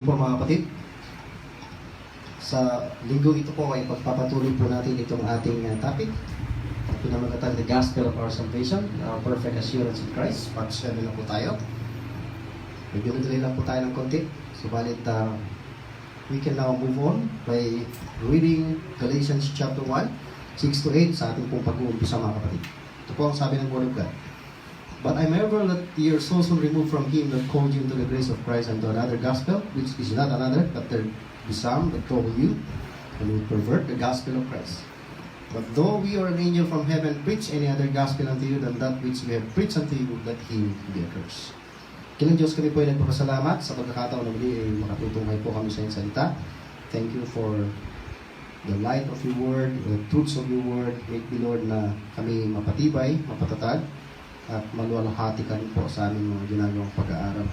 Po mga kapatid, sa linggo ito po ay pagpapatuloy po natin itong ating topic. Pinamagatang The Gospel of Our Salvation, Our Perfect Assurance in Christ. Part 7 na po tayo. Medyo na-delay lang po tayo ng konti. Subalit, we can now move on by reading Galatians chapter 1, 6 to 8 sa ating pong pag-uumpisa mga kapatid. Ito po ang sabi ng Word of God. But I marvel that your souls were removed from him that called you into the grace of Christ unto another gospel, which is not another, but there be some that trouble you, and will pervert the gospel of Christ. But though we or an angel from heaven preach any other gospel unto you than that which we have preached unto you, let him be accursed. Kilang Diyos, kami po ay nagpapasalamat sa pagkakataon na muli ay makatutunghay po kami sa iyong salita. Thank you for the light of your word, the truths of your word. Make me, Lord, na kami mapatibay, mapatatag, at maluwalhati ka rin po sa aming mga ginagawang pag-aaral.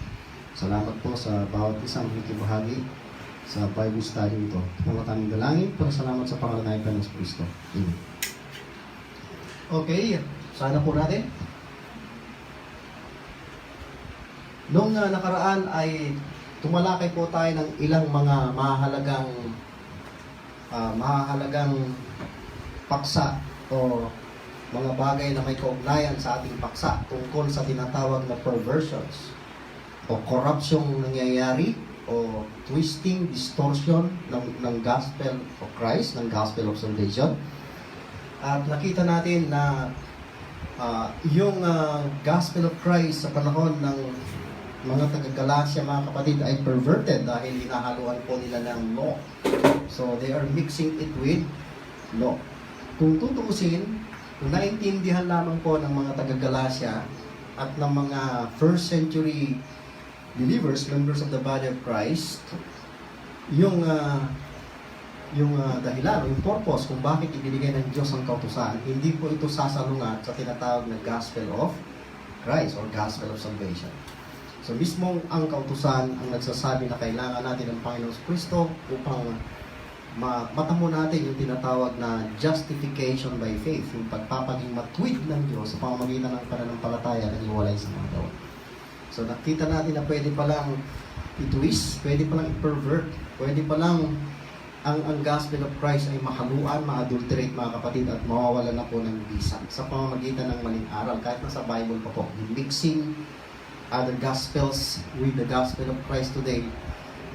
Salamat po sa bawat isang nakikibahagi sa Bible study ito. Mga aming dalangin, salamat sa pangalan ng Panginoon Kristo. Amen. Okay, sana po natin. Noong nakaraan ay tumalakay po tayo ng ilang mga mahahalagang paksa o mga bagay na may kaugnayan sa ating paksa tungkol sa tinatawag na perversions o corruption nangyayari o twisting, distortion ng gospel of Christ, ng gospel of salvation. At nakita natin na yung gospel of Christ sa panahon ng mga taga-Galacia, mga kapatid, ay perverted dahil hinahaluan po nila ng law. So they are mixing it with law. Kung tutuusin, kung naintindihan lamang po ng mga taga-Galacia at ng mga first century believers, members of the body of Christ, yung dahilan, yung purpose kung bakit ibinigay ng Diyos ang kautusan, hindi po ito sasalungat sa tinatawag na gospel of Christ or gospel of salvation. So mismong ang kautusan ang nagsasabi na kailangan natin ng Panginoon Kristo upang matamo natin yung tinatawag na justification by faith, yung pagpapaging matuwid ng Diyos sa pamamagitan ng pananampalataya na iwalay sa mga gawa. So nakita natin na pwede palang i-twist, pwede palang i-pervert, pwede palang ang gospel of Christ ay mahaluan, ma-adulterate mga kapatid at mawawalan na po ng bisa sa pamamagitan ng maling aral. Kahit nasa Bible pa po, mixing other gospels with the gospel of Christ today,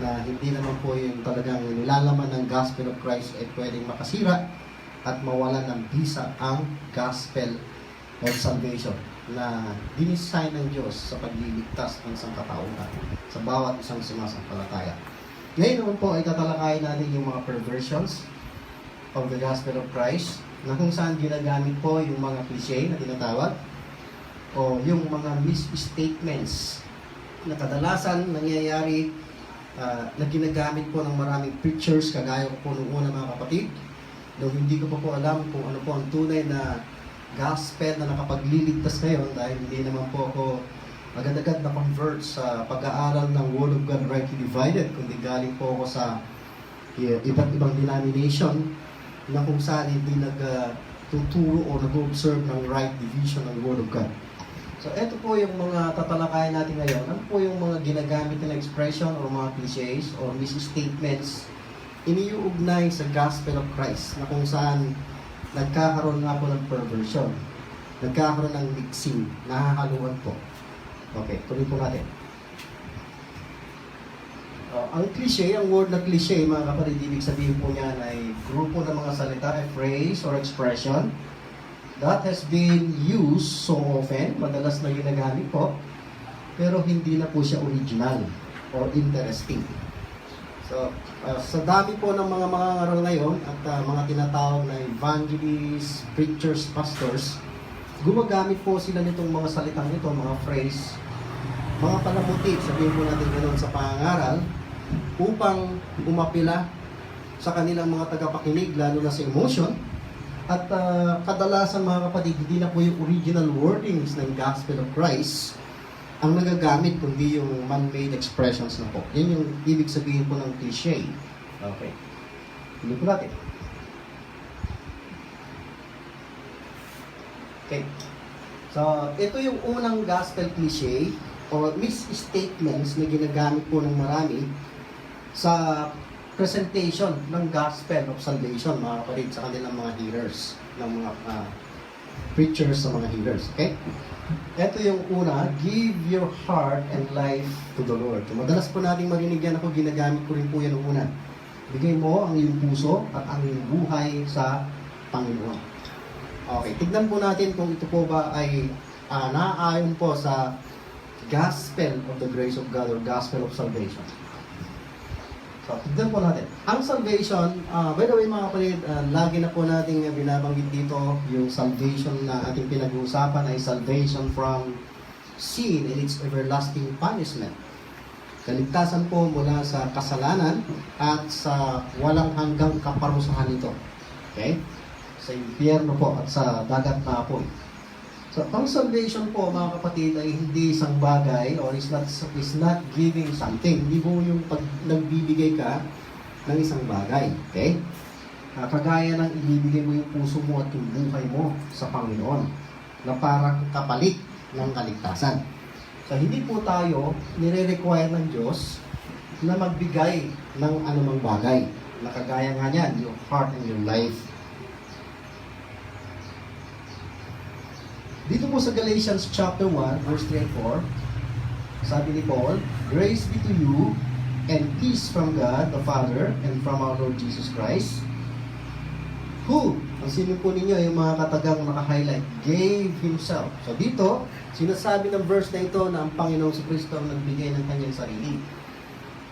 na hindi naman po yung talagang nilalaman ng gospel of Christ ay pwedeng makasira at mawalan ng bisa ang gospel of salvation na dinisign ng Diyos sa pagliligtas ng isang katauhan sa bawat isang sumasampalataya. Ngayon naman po ay tatalakayin natin yung mga perversions of the gospel of Christ na kung saan ginagamit po yung mga cliché na tinatawag o yung mga misstatements na kadalasan nangyayari na ginagamit po ng maraming preachers kagaya ko po noong una mga kapatid. Nung hindi ko pa po alam kung ano po ang tunay na gospel na nakapagliligtas ngayon dahil hindi naman po ako agad-agad na convert sa pag-aaral ng Word of God rightly divided, kundi galing po ako sa iba't ibang denomination na kung saan hindi nagtuturo o nag-observe ng right division ng Word of God. So, ito po yung mga tatalakayan natin ngayon. Ano po yung mga ginagamit na expression o mga clichés o misstatements iniuugnay sa gospel of Christ na kung saan nagkakaroon nga po ng perversion, nagkakaroon ng mixing, nahahaluan po. Okay, tuloy po natin. Ang cliché, ang word na cliché, mga kapatid, ibig sabihin po niyan ay grupo ng mga salita, a phrase or expression that has been used so often, madalas na ginagamit po, pero hindi na po siya original or interesting. So, sa dami po ng mga mangangaral ngayon at mga tinatawag na evangelists, preachers, pastors, gumagamit po sila nitong mga salitang ito, mga phrase, mga palamuti, sabihin po natin ganoon sa pangangaral, upang umapila sa kanilang mga tagapakinig, lalo na sa emotion. At kadalasan mga kapatid, hindi na po yung original wordings ng gospel of Christ ang nagagamit, kundi yung man-made expressions na po. Yan yung ibig sabihin po ng cliché. Okay. Hindi po natin. Okay. So, ito yung unang gospel cliché o misstatements na ginagamit po ng marami sa presentation ng gospel of salvation, mga kapatid, sa kanilang mga hearers, ng mga preachers sa mga hearers. Okay? Ito yung una, give your heart and life to the Lord. So, madalas po nating marinig yan, ako ginagamit ko rin po yan ng una. Bigay mo ang iyong puso at ang iyong buhay sa Panginoon. Okay, tignan po natin kung ito po ba ay naayon po sa gospel of the grace of God or gospel of salvation. So, tignan po natin. Ang salvation, by the way mga kapatid, lagi na po nating binabanggit dito, yung salvation na ating pinag-uusapan ay salvation from sin and its everlasting punishment. Kaligtasan po mula sa kasalanan at sa walang hanggang kaparusahan nito. Okay? Sa impyerno po at sa dagat na apoy. So, ang salvation po, mga kapatid, ay hindi isang bagay or is not giving something. Hindi po yung pag nagbibigay ka ng isang bagay. Okay? Kagaya ng ibibigay mo yung puso mo at yung buhay mo sa Panginoon na parang kapalit ng kaligtasan. So, hindi po tayo nire-require ng Diyos na magbigay ng anumang bagay. Nakagaya nga niyan, your heart and your life. Dito po sa Galatians chapter 1, verse 3 and 4, sabi ni Paul, grace be to you and peace from God the Father and from our Lord Jesus Christ, who, ang sino po ninyo, yung mga katagang naka-highlight, gave Himself. So dito, sinasabi ng verse na ito na ang Panginoong si Kristo ang nagbigay ng Kanyang sarili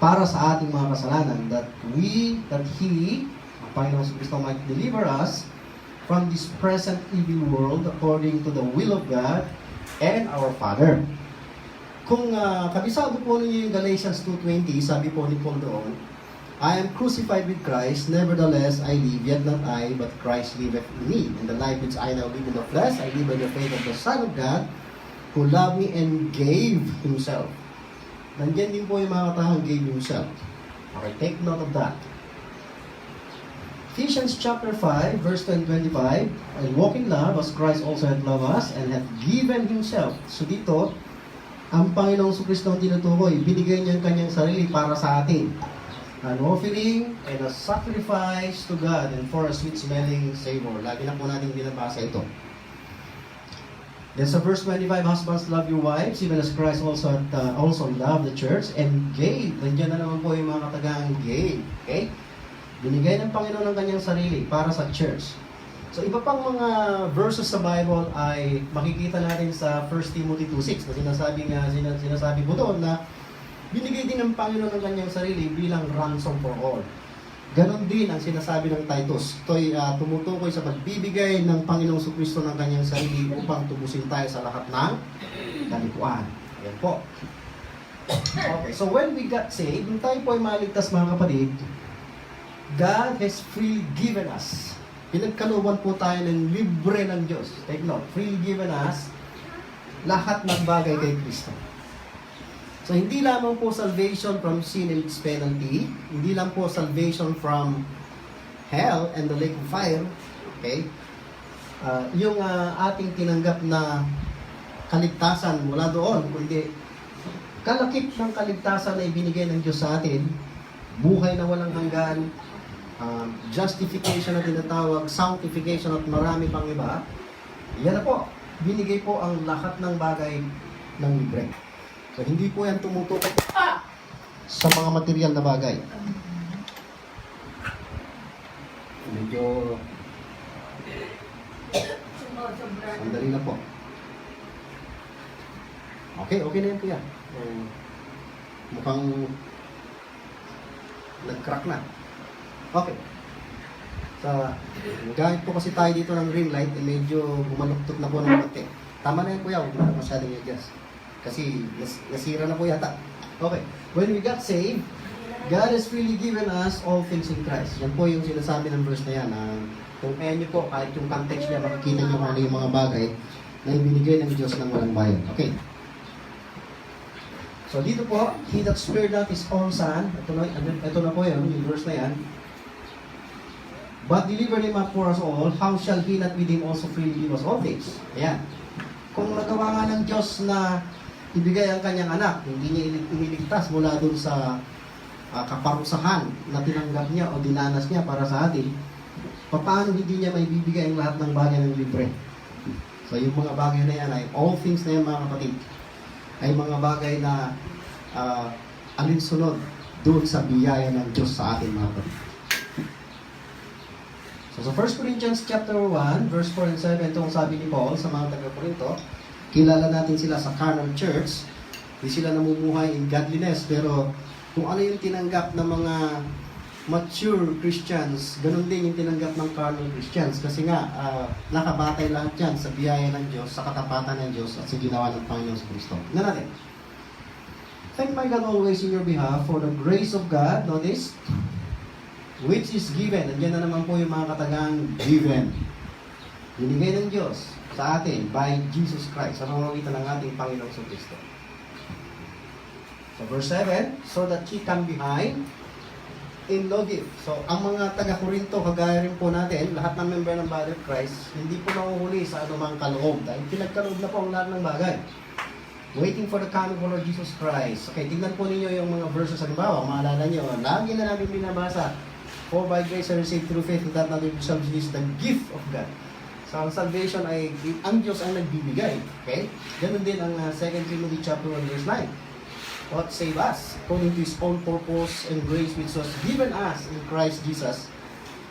para sa ating mga kasalanan, that He, ang Panginoong si Kristo might deliver us from this present evil world according to the will of God and our Father. Kung kabisado po ninyo yung Galatians 2:20, sabi po ni Paul doon, I am crucified with Christ, nevertheless I live, yet not I, but Christ liveth in me. And the life which I now live in the flesh, I live by the faith of the Son of God, who loved me and gave Himself. Nandiyan din po yung mga katahang gave Himself. Okay, take note of that. Ephesians chapter 5, verse 25, and walk in love as Christ also hath loved us and hath given Himself. So dito, ang Panginoong Kristo ang tinutukoy, binigay niya ang Kanyang sarili para sa atin. An offering and a sacrifice to God and for a sweet-smelling savor. Lagi na po natin binabasa ito. Then sa verse 25, husbands, love your wives, even as Christ also loved the church and gave. Nandiyan na naman po yung mga katagang gave. Okay? Binigay ng Panginoon ng Kanyang sarili para sa church. So iba pang mga verses sa Bible ay makikita natin sa 1 Timothy 2:6 na sinasabi po doon na binigay din ng Panginoon ng Kanyang sarili bilang ransom for all. Ganon din ang sinasabi ng Titus. Ito'y tumutukoy sa pagbibigay ng Panginoong Kristo ng Kanyang sarili upang tubusin tayo sa lahat ng kalikuan. Yan po. Okay, so when we got saved, nung tayo po ay maligtas mga kapatid, God has freely given us. Pinagkalooban po tayo ng libre ng Diyos. Take note, freely given us lahat ng bagay kay Kristo. So, hindi lamang po salvation from sin and its penalty, hindi lang po salvation from hell and the lake of fire, okay? Yung ating tinanggap na kaligtasan mula doon, kundi kalakip ng kaligtasan na ibinigay ng Diyos sa atin, buhay na walang hanggan, justification na tinatawag, sanctification at marami pang iba, yan na po, binigay po ang lahat ng bagay ng libre. So, hindi po yan tumututok sa mga material na bagay. Medyo sandali na po. Okay na yan po yan. Mukhang nag-crack na. Okay. So, gamit po kasi tayo dito ng green light, medyo bumaluktot na po ng konti. Tama na yan kuya, huwag na masyadong i-adjust. Kasi nasira na po yata. Okay. When we got saved, God has freely given us all things in Christ. Yan po yung sinasabi ng verse na yan. Kung kaya nyo po, kahit yung context niya, makikita nyo kung ano yung mga bagay na ibinigay ng Diyos ng walang bayad. Okay. So dito po, He that spared not His own Son, ito na po yun, yung verse na yan, but delivered Him up for us all, how shall He not with Him also freely give us all things? Ayan. Kung nagawa nga ng Diyos na ibigay ang Kanyang anak, hindi niya iniligtas mula dun sa kaparusahan na tinanggap niya o dinanas niya para sa atin, paano hindi niya may bibigay ang lahat ng bagay ng libre? So yung mga bagay na yan ay, all things na yan mga kapatid, ay mga bagay na alinsunod doon sa biyaya ng Diyos sa atin mga kapatid. So sa 1 Corinthians chapter 1, verse 4 and 7, itong sabi ni Paul sa mga taga-Corinto, kilala natin sila sa carnal church, hindi sila namumuhay in godliness, pero kung ano yung tinanggap ng mga mature Christians, ganun din yung tinanggap ng carnal Christians. Kasi nga, nakabatay lahat yan sa biyaya ng Diyos, sa katapatan ng Diyos, at sa ginawa ng Panginoon sa Kristo. Na natin. Thank my God always in your behalf for the grace of God, notice, which is given. Nandiyan na naman po yung mga katagang given. Binigay ng Diyos sa atin by Jesus Christ sa pamamagitan ng ating Panginoong sa Kristo. So verse 7, so that he can behind in logik. So ang mga taga-Corinto, kagaya rin po natin, lahat ng member ng body of Christ, hindi po nahuhuli sa anumang kaloob. Dahil pinagkaloob na po ang lahat ng bagay. Waiting for the coming of Lord Jesus Christ. Okay, tignan po ninyo yung mga verses. Halimbawa, maalala nyo, lagi na namin binabasa, for by grace are saved through faith, that not of yourselves, is the gift of God. So ang salvation ay, ang Diyos ang nagbibigay. Okay? Ganun din ang 2 Timothy chapter 1 verse 9. What save us according to His own purpose and grace which was given us in Christ Jesus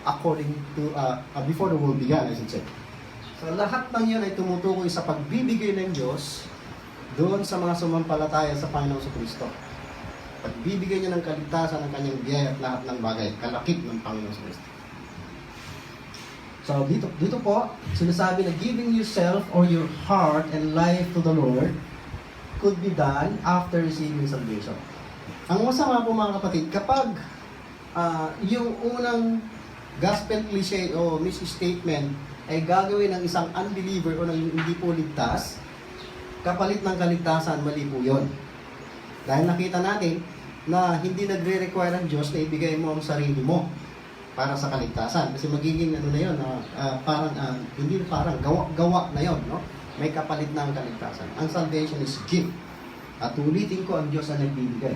according to before the world began, I should say. So lahat ng yun ay tumutukoy sa pagbibigay ng Diyos doon sa mga sumampalataya sa Panginoon sa Kristo. Pagbibigay niya ng kaligtasan ng kanyang biyaya at lahat ng bagay, kalakip ng Panginoon sa Kristo. So dito po sinasabi na giving yourself or your heart and life to the Lord could be done after receiving salvation. Ang masama po mga kapatid, kapag yung unang gospel cliche o misstatement ay gagawin ng isang unbeliever o ng hindi po ligtas, kapalit ng kaligtasan, mali po yun. Dahil nakita natin na hindi nagre-require ng Diyos na ibigay mo ang sarili mo para sa kaligtasan. Kasi magiging ano na yun, hindi parang gawa na yun, no? May kapalit na ang kaligtasan. Ang salvation is gift. At ulitin ko, ang Diyos ang nagbibigay.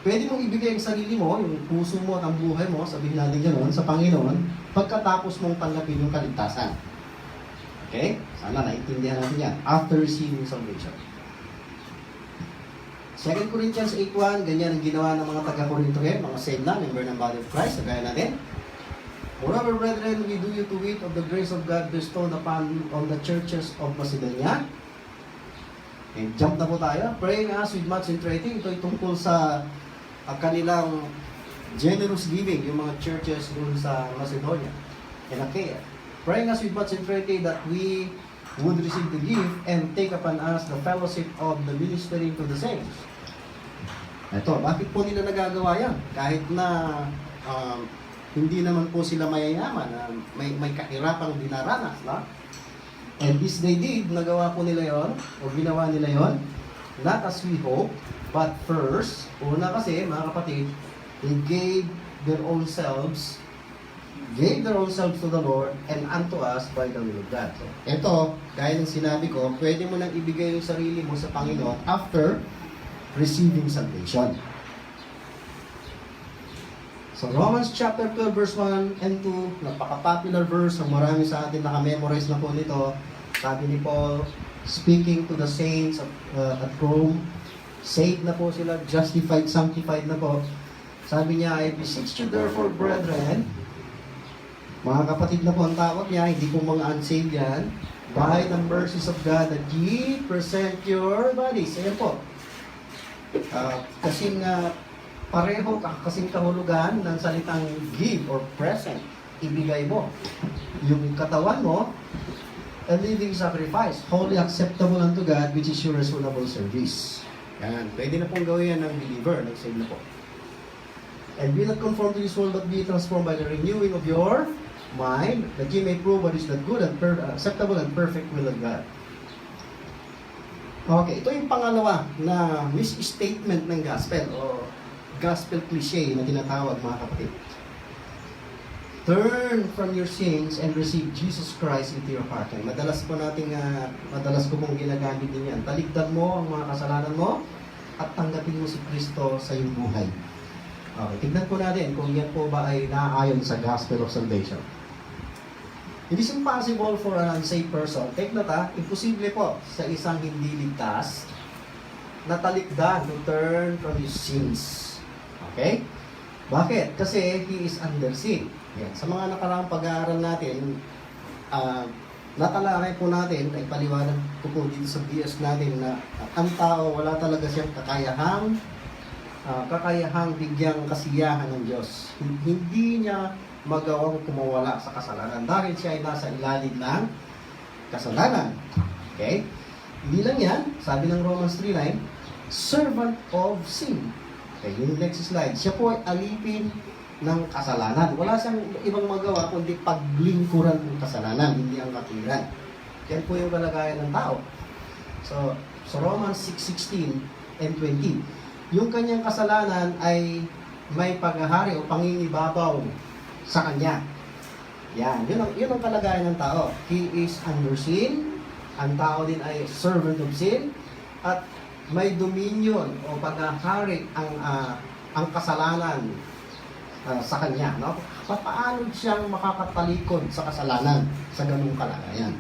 Pwede mong ibigay ang sarili mo, yung puso mo at ang buhay mo, sabihin natin gano'n, sa Panginoon, pagkatapos mong tanggapin yung kaligtasan. Okay? Sana naintindihan natin yan. After receiving salvation. 2 Corinthians 8:1, ganyan ang ginawa ng mga taga-Corinto ngayon, mga saved na, member ng body of Christ, gaya natin. Moreover, brethren, we do you to wit of the grace of God bestowed upon on the churches of Macedonia. Okay, jump na po tayo. Praying us with much entreaty. Ito ay tungkol sa kanilang generous giving, yung mga churches doon sa Macedonia and Achaia. Praying us with much entreaty that we would receive the gift and take upon us the fellowship of the ministering to the saints. Ito, bakit po nila nagagawa yan? Kahit na hindi naman po sila mayayaman, may kahirapang dinaranas, no? And this they did, nagawa po nila yon o ginawa nila yon, not as we hope, but first, una kasi, mga kapatid, they gave their own selves to the Lord and unto us by the will of God. So, ito, gaya ng sinabi ko, pwede mo nang ibigay yung sarili mo sa Panginoon after receiving salvation. So Romans chapter 12 verse 1 and 2, napaka-popular verse, ang marami sa atin naka-memorize na po nito. Sabi ni Paul, speaking to the saints at Rome, saved na po sila, justified, sanctified na po. Sabi niya, I beseech you therefore, brethren, mga kapatid na po ang tawag niya, hindi po mga unsaved yan, by the mercies of God, that ye present your bodies. Ayan po. Kasing kahulugan ng salitang give or present, ibigay mo yung katawan mo, a living sacrifice, wholly acceptable unto God, which is your reasonable service. Yan, pwede na pong gawin yan ng believer, nag-save na po. And be not conformed to this world, but be transformed by the renewing of your mind, that ye may prove what is the good and acceptable and perfect will of God. Okay, ito yung pangalawa na misstatement ng gospel o gospel cliche na tinatawag, mga kapatid. Turn from your sins and receive Jesus Christ into your heart. Madalas ko pong ginagamit din yan. Taligdan mo ang mga kasalanan mo at tanggapin mo si Kristo sa iyong buhay. Okay, tignan po natin kung yan po ba ay naaayon sa gospel of salvation. It is impossible for an unsaved person, take note imposible po sa isang hindi ligtas na talikdan to turn from his sins. Okay? Bakit? Kasi he is under sin. Yan. Sa mga nakaraang pag-aaral natin, natalakay po natin, ay paliwanag ko po dito sa BS natin na ang tao wala talaga siyang kakayahang bigyang kasiyahan ng Diyos. Hindi niya magawang kumawala sa kasalanan dahil siya ay nasa ilalim ng kasalanan. Okay? Hindi lang yan, sabi ng Romans 3:9, servant of sin. Okay, yung next slide. Siya po ay alipin ng kasalanan. Wala siyang ibang magawa kundi paglingkuran ng kasalanan, hindi ang katuwiran. Yan po yung kalagayan ng tao. So Romans 6:16 and 20. Yung kanyang kasalanan ay may paghahari o pangingibabaw sa kanya. Yan, yun ang kalagayan ng tao. He is under sin, ang tao din ay servant of sin, at may dominion o paghahari ang kasalanan sa kanya. No? Paano siyang makakatalikod sa kasalanan sa ganung kalagayan?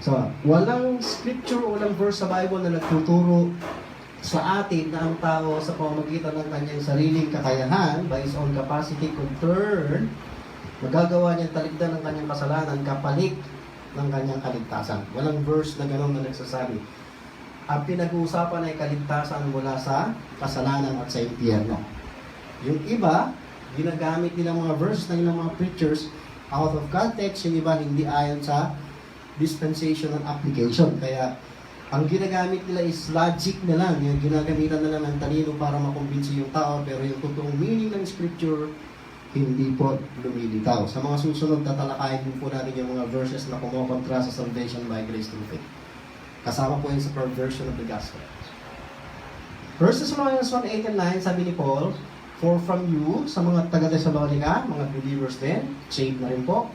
So, walang scripture o walang verse sa Bible na nagtuturo sa atin na ang tao sa pamamagitan ng kanyang sariling kakayahan, by his own capacity, could turn, magagawa niyang talikdan ng kanyang kasalanan kapalit ng kanyang kaligtasan. Walang verse na gano'n na nagsasabi. Ang pinag-uusapan ay kaligtasan mula sa kasalanan at sa impyerno. Yung iba, ginagamit nilang mga verse ng ilang mga preachers out of context, yung iba hindi ayon sa dispensation and application. Kaya ang ginagamit nila is logic na lang. Yung ginagamitan na lang ng talino para makumbinsi yung tao, pero yung totoong meaning ng scripture, hindi po lumilitaw. Sa mga susunod, tatalakayin din po natin yung mga verses na kumokontra sa salvation by grace through faith. Kasama po yun sa perversion of the gospel. 1 Thessalonians 1:8 and 9, sabi ni Paul, for from you, sa mga taga-Thessalonica, mga believers din, saved na rin po,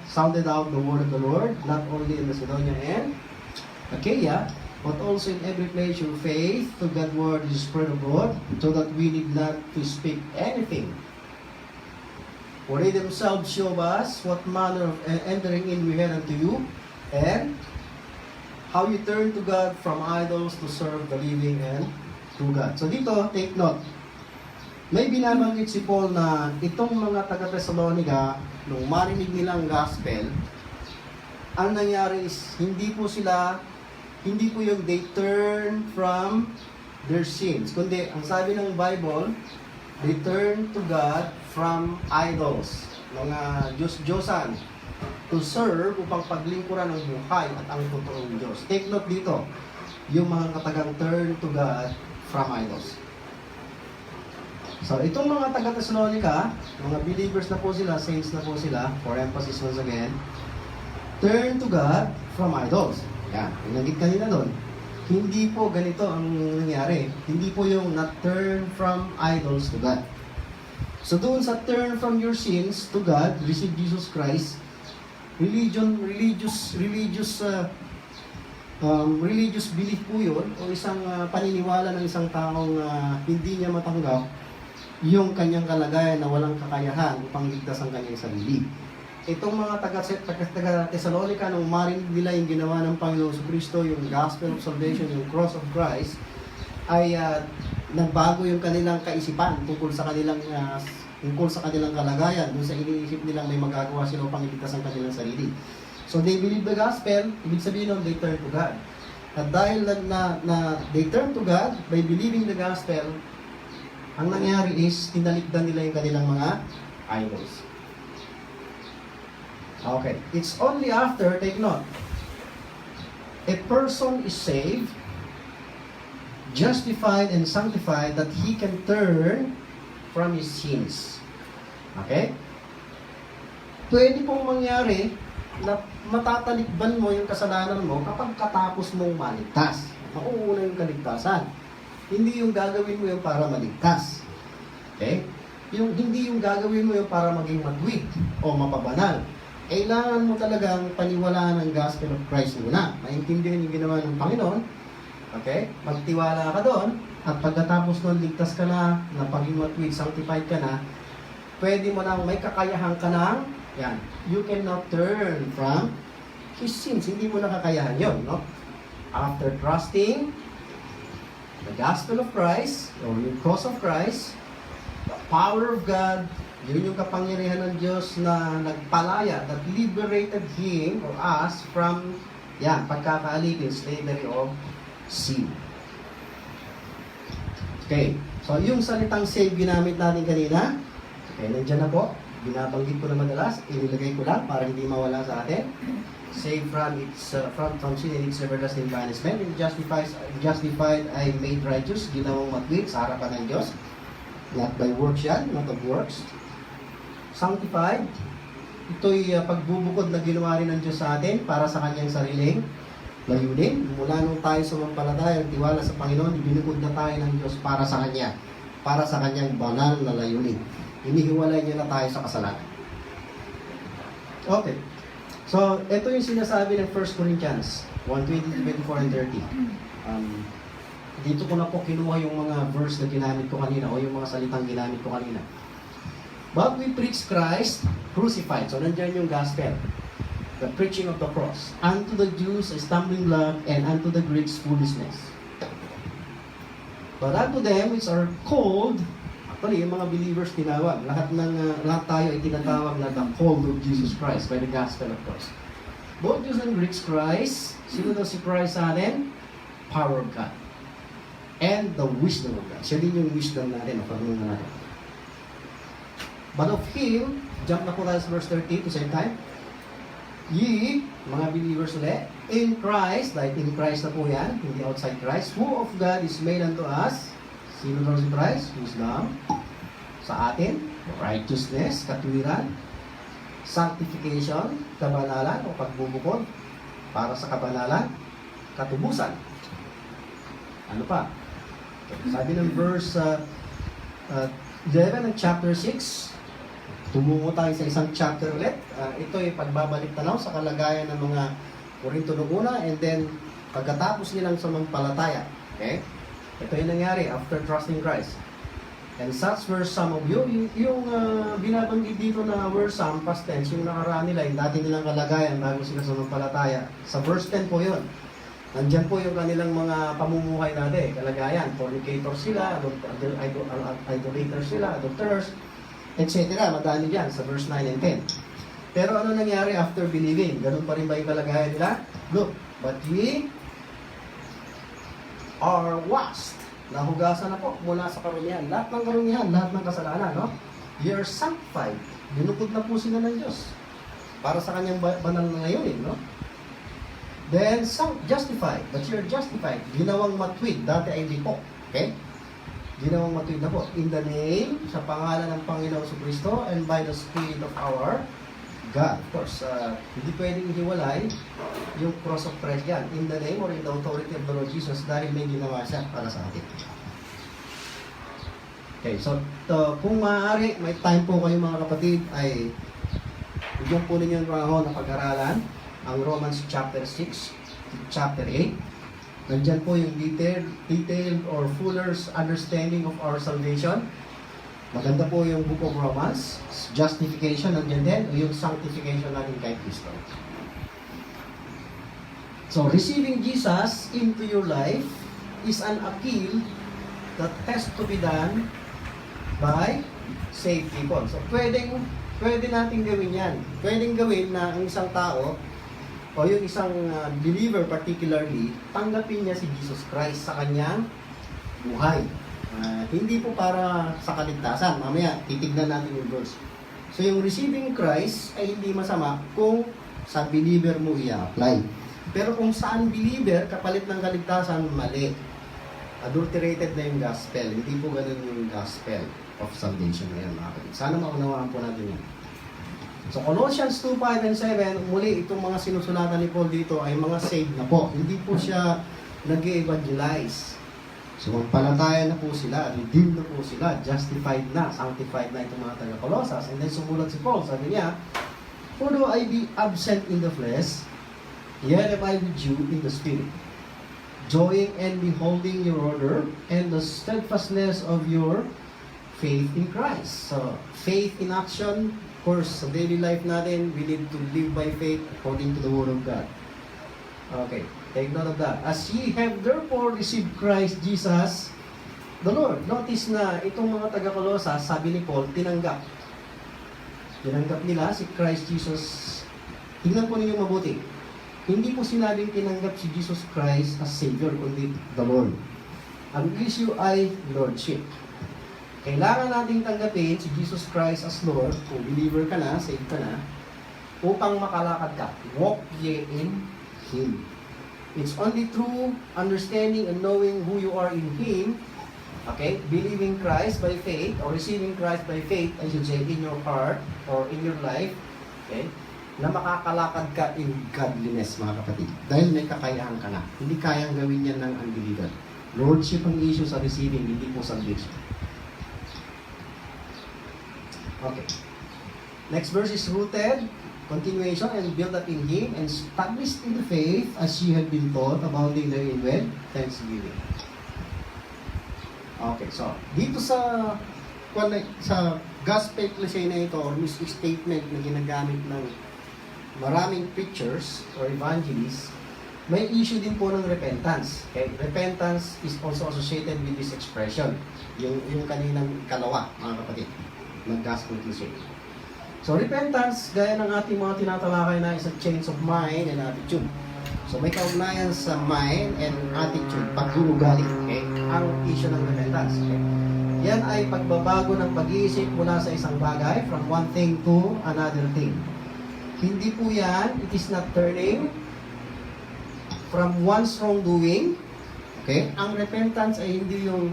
sounded out the word of the Lord, not only in Macedonia and Achaia, but also in every place your faith to God's word is spread abroad, so that we need not to speak anything. For they themselves show us what manner of entering in we had unto you, and how you turn to God from idols to serve the living and true God. So dito, take note. May binabanggit si Paul na itong mga taga-Thessalonica, nung marinig nilang gospel, ang nangyari is, hindi po yung they turn from their sins. Kundi, ang sabi ng Bible, they turn to God from idols, mga Diyos-Diyosan, to serve upang paglingkuran ng buhay at ang totoong Diyos. Take note dito, yung mga katagang turn to God from idols. So, itong mga taga-Thessalonica, mga believers na po sila, saints na po sila, for emphasis once again, turn to God from idols. Yan, pinagit kanina doon. Hindi po ganito ang nangyari. Hindi po yung not turn from idols to God. So doon sa turn from your sins to God, receive Jesus Christ, religious belief po yun, o isang paniniwala ng isang taong hindi niya matanggap yung kanyang kalagayan na walang kakayahan upang ligtas ang kanyang sarili. Itong mga taga-Thessalonica, nung marinig nila yung ginawa ng Panginoon Kristo, yung gospel of salvation, yung cross of Christ, ay nagbago yung kanilang kaisipan tungkol sa kanilang kalagayan, dun sa iniisip nilang may magagawa sila upang iligtas ang kanilang sarili. So they believe the gospel, ibig sabihin nun, they turn to God. At dahil na they turn to God by believing the gospel, ang nangyari is, tinalikdan nila yung kanilang mga idols. Okay, it's only after, take note, a person is saved, justified and sanctified, that he can turn from his sins. Okay? Pwede pong mangyari na matatalikban mo yung kasalanan mo kapag katapos mong maligtas. Mauuna yung kaligtasan. Hindi yung gagawin mo yung para maligtas. Okay? Hindi yung gagawin mo yung para maging matwid o mapabanal. Kailangan mo talagang paniwalaan ang gospel of Christ muna. Maintindihan yung ginawa ng Panginoon. Okay? Magtiwala ka doon. At pagkatapos nun, ligtas ka na, napaging matuwid, sanctified ka na, pwede mo nang may kakayahan ka ng, yan, you can now turn from his sins. Hindi mo nakakayahan yun, no? After trusting the gospel of Christ, or yung cross of Christ, the power of God, yun yung kapangyarihan ng Diyos na nagpalaya, that liberated Him or us from, yan, pagkakaalipin, slavery of sin. Okay, so yung salitang save ginamit natin kanina, okay, nandiyan na po. Binabanggit ko na madalas, inilagay ko lang para hindi mawala sa atin. Save from from sin and its everlasting punishment. And justified ay made righteous, ginawang matwid sa harapan ng Diyos. Not by works yan, not of works. Sanctified, ito'y pagbubukod na ginawa rin ng Diyos sa atin para sa kanyang sariling layunin. Mula nung tayo sumampalataya at tiwala sa Panginoon, ibinukod na tayo ng Diyos para sa Kanya, para sa Kanyang banal na layunin. Inihiwalay niya na tayo sa kasalanan. Okay. So, ito yung sinasabi ng 1 Corinthians 1:20-24 and 30. Dito ko na po kinuha yung mga verse na ginamit ko kanina o yung mga salitang ginamit ko kanina. But we preach Christ crucified. So, nandiyan yung gospel. The preaching of the cross. Unto the Jews a stumbling block, and unto the Greeks foolishness. But unto them which are called, actually, yung mga believers tinawag. Lahat tayo ay tinatawag na the called of Jesus Christ by the gospel of Christ. Both Jews and Greeks, Christ. Sino daw si Christ sa atin? Power of God. And the wisdom of God. Siya din yung wisdom natin, o pagmuna natin. But of Him, jump na po tayo sa verse 30 to same time. Ye, mga believers ulit, in Christ, like in Christ na po yan, hindi outside Christ, who of God is made unto us, sino daw si Christ? Wisdom, sa atin, righteousness, katwiran, sanctification, kabanalan o pagbubukod, para sa kabanalan, katubusan. Ano pa? Sabi ng verse 11 ng chapter 6, tumungo tayo sa isang chapter ulit. Ito ay pagbabalik tanaw sa kalagayan ng mga Korinto noong una, and then pagkatapos nilang sumampalataya. Okay? Ito yung nangyari after trusting Christ. And such were some of you. Yung binabanggit dito na were some, past tense, yung nakaraan nila, yung dati nilang kalagayan bago sila sumampalataya. Sa verse 10 po yun. Nandyan po yung kanilang mga pamumuhay natin, kalagayan. Fornicators sila, idolaters sila, adulterers, etc. Madami dyan sa verse 9 and 10. Pero ano nangyari after believing? Ganun pa rin ba yung kalagayan nila? Look, but ye are washed. Nahugasan na po mula sa karumihan. Lahat ng karumihan, lahat ng kasalanan, no? Ye are sanctified. Binukod na po sila ng Diyos para sa kanyang banal na ngayon, no? Then, justified. But you're justified. Ginawang matwid. Dati ay di po. Okay? Ginawang matuwid na po. In the name, sa pangalan ng Panginoon Kristo, and by the Spirit of our God. Of course, hindi pwedeng hiwalay yung cross of Christ yan. In the name or in the authority of the Lord Jesus, dahil may ginawa siya para sa atin. Okay, so kung maaari, may time po kayo mga kapatid, ay bigyan po ninyo ng pag-aralan ang Romans chapter 6, chapter 8. Nandyan po yung detailed or fuller understanding of our salvation. Maganda po yung book of Romans. Justification, nandyan din. O yung sanctification natin kay Kristo. So, receiving Jesus into your life is an appeal that has to be done by saved people. So, pwede natin gawin yan. Pwedeng gawin na ang isang tao o yung isang believer particularly, tanggapin niya si Jesus Christ sa kanyang buhay. Hindi po para sa kaligtasan. Mamaya, titignan natin yung verse. So yung receiving Christ ay hindi masama kung sa believer mo i-apply. Pero kung saan believer, kapalit ng kaligtasan, mali. Adulterated na yung gospel. Hindi po ganun yung gospel of salvation na yan. Sana maunawaan po natin yan. So Colossians 2:5 and 7, muli itong mga sinusulatan ni Paul dito ay mga saved na po. Hindi po siya nag-evangelize. Sumampalataya na po sila, redeemed na po sila, justified na, sanctified na itong mga taga-Colosas. And then sumulat si Paul, sabi niya, for though I be absent in the flesh, yet am I with you in the spirit. joying and beholding your order, and the steadfastness of your faith in Christ. So, faith in action, of course, sa daily life natin, we need to live by faith according to the Word of God. Okay, take note of that. As ye have therefore received Christ Jesus, the Lord. Notice na itong mga taga-Kolosas, sabi ni Paul, tinanggap. Tinanggap nila si Christ Jesus. Tingnan po ninyo mabuti. Hindi po sinabing tinanggap si Jesus Christ as Savior, kundi the Lord. Ang issue ay Lordship. Kailangan nating tanggapin si Jesus Christ as Lord, kung believer ka na, saved ka na, upang makalakad ka. Walk ye in Him. It's only through understanding and knowing who you are in Him, okay, believing Christ by faith, or receiving Christ by faith, I should say, in your heart, or in your life, okay, na makakalakad ka in godliness, mga kapatid. Dahil may kakayahan ka na. Hindi kayang gawin yan ng unbeliever. Lordship ang issue sa receiving, hindi po salvation. Okay. Next verse is rooted, continuation, and built up in Him, and established in the faith as ye have been taught, abounding therein with thanksgiving. Okay, so, dito sa gospel cliche na ito, or misstatement na ginagamit ng maraming preachers or evangelists, may issue din po ng repentance. Okay? Repentance is also associated with this expression. Yung kaninang kalawa, mga kapatid, ng gospel cliche. So, repentance, gaya ng ating mga tinatalakay na, is a change of mind and attitude. So, may kaugnayan sa mind and attitude, pag-uugali. Okay? Ang issue ng repentance. Okay? Yan ay pagbabago ng pag-iisip mula sa isang bagay, from one thing to another thing. Hindi po yan, it is not turning from one's wrongdoing. Okay? Ang repentance ay hindi yung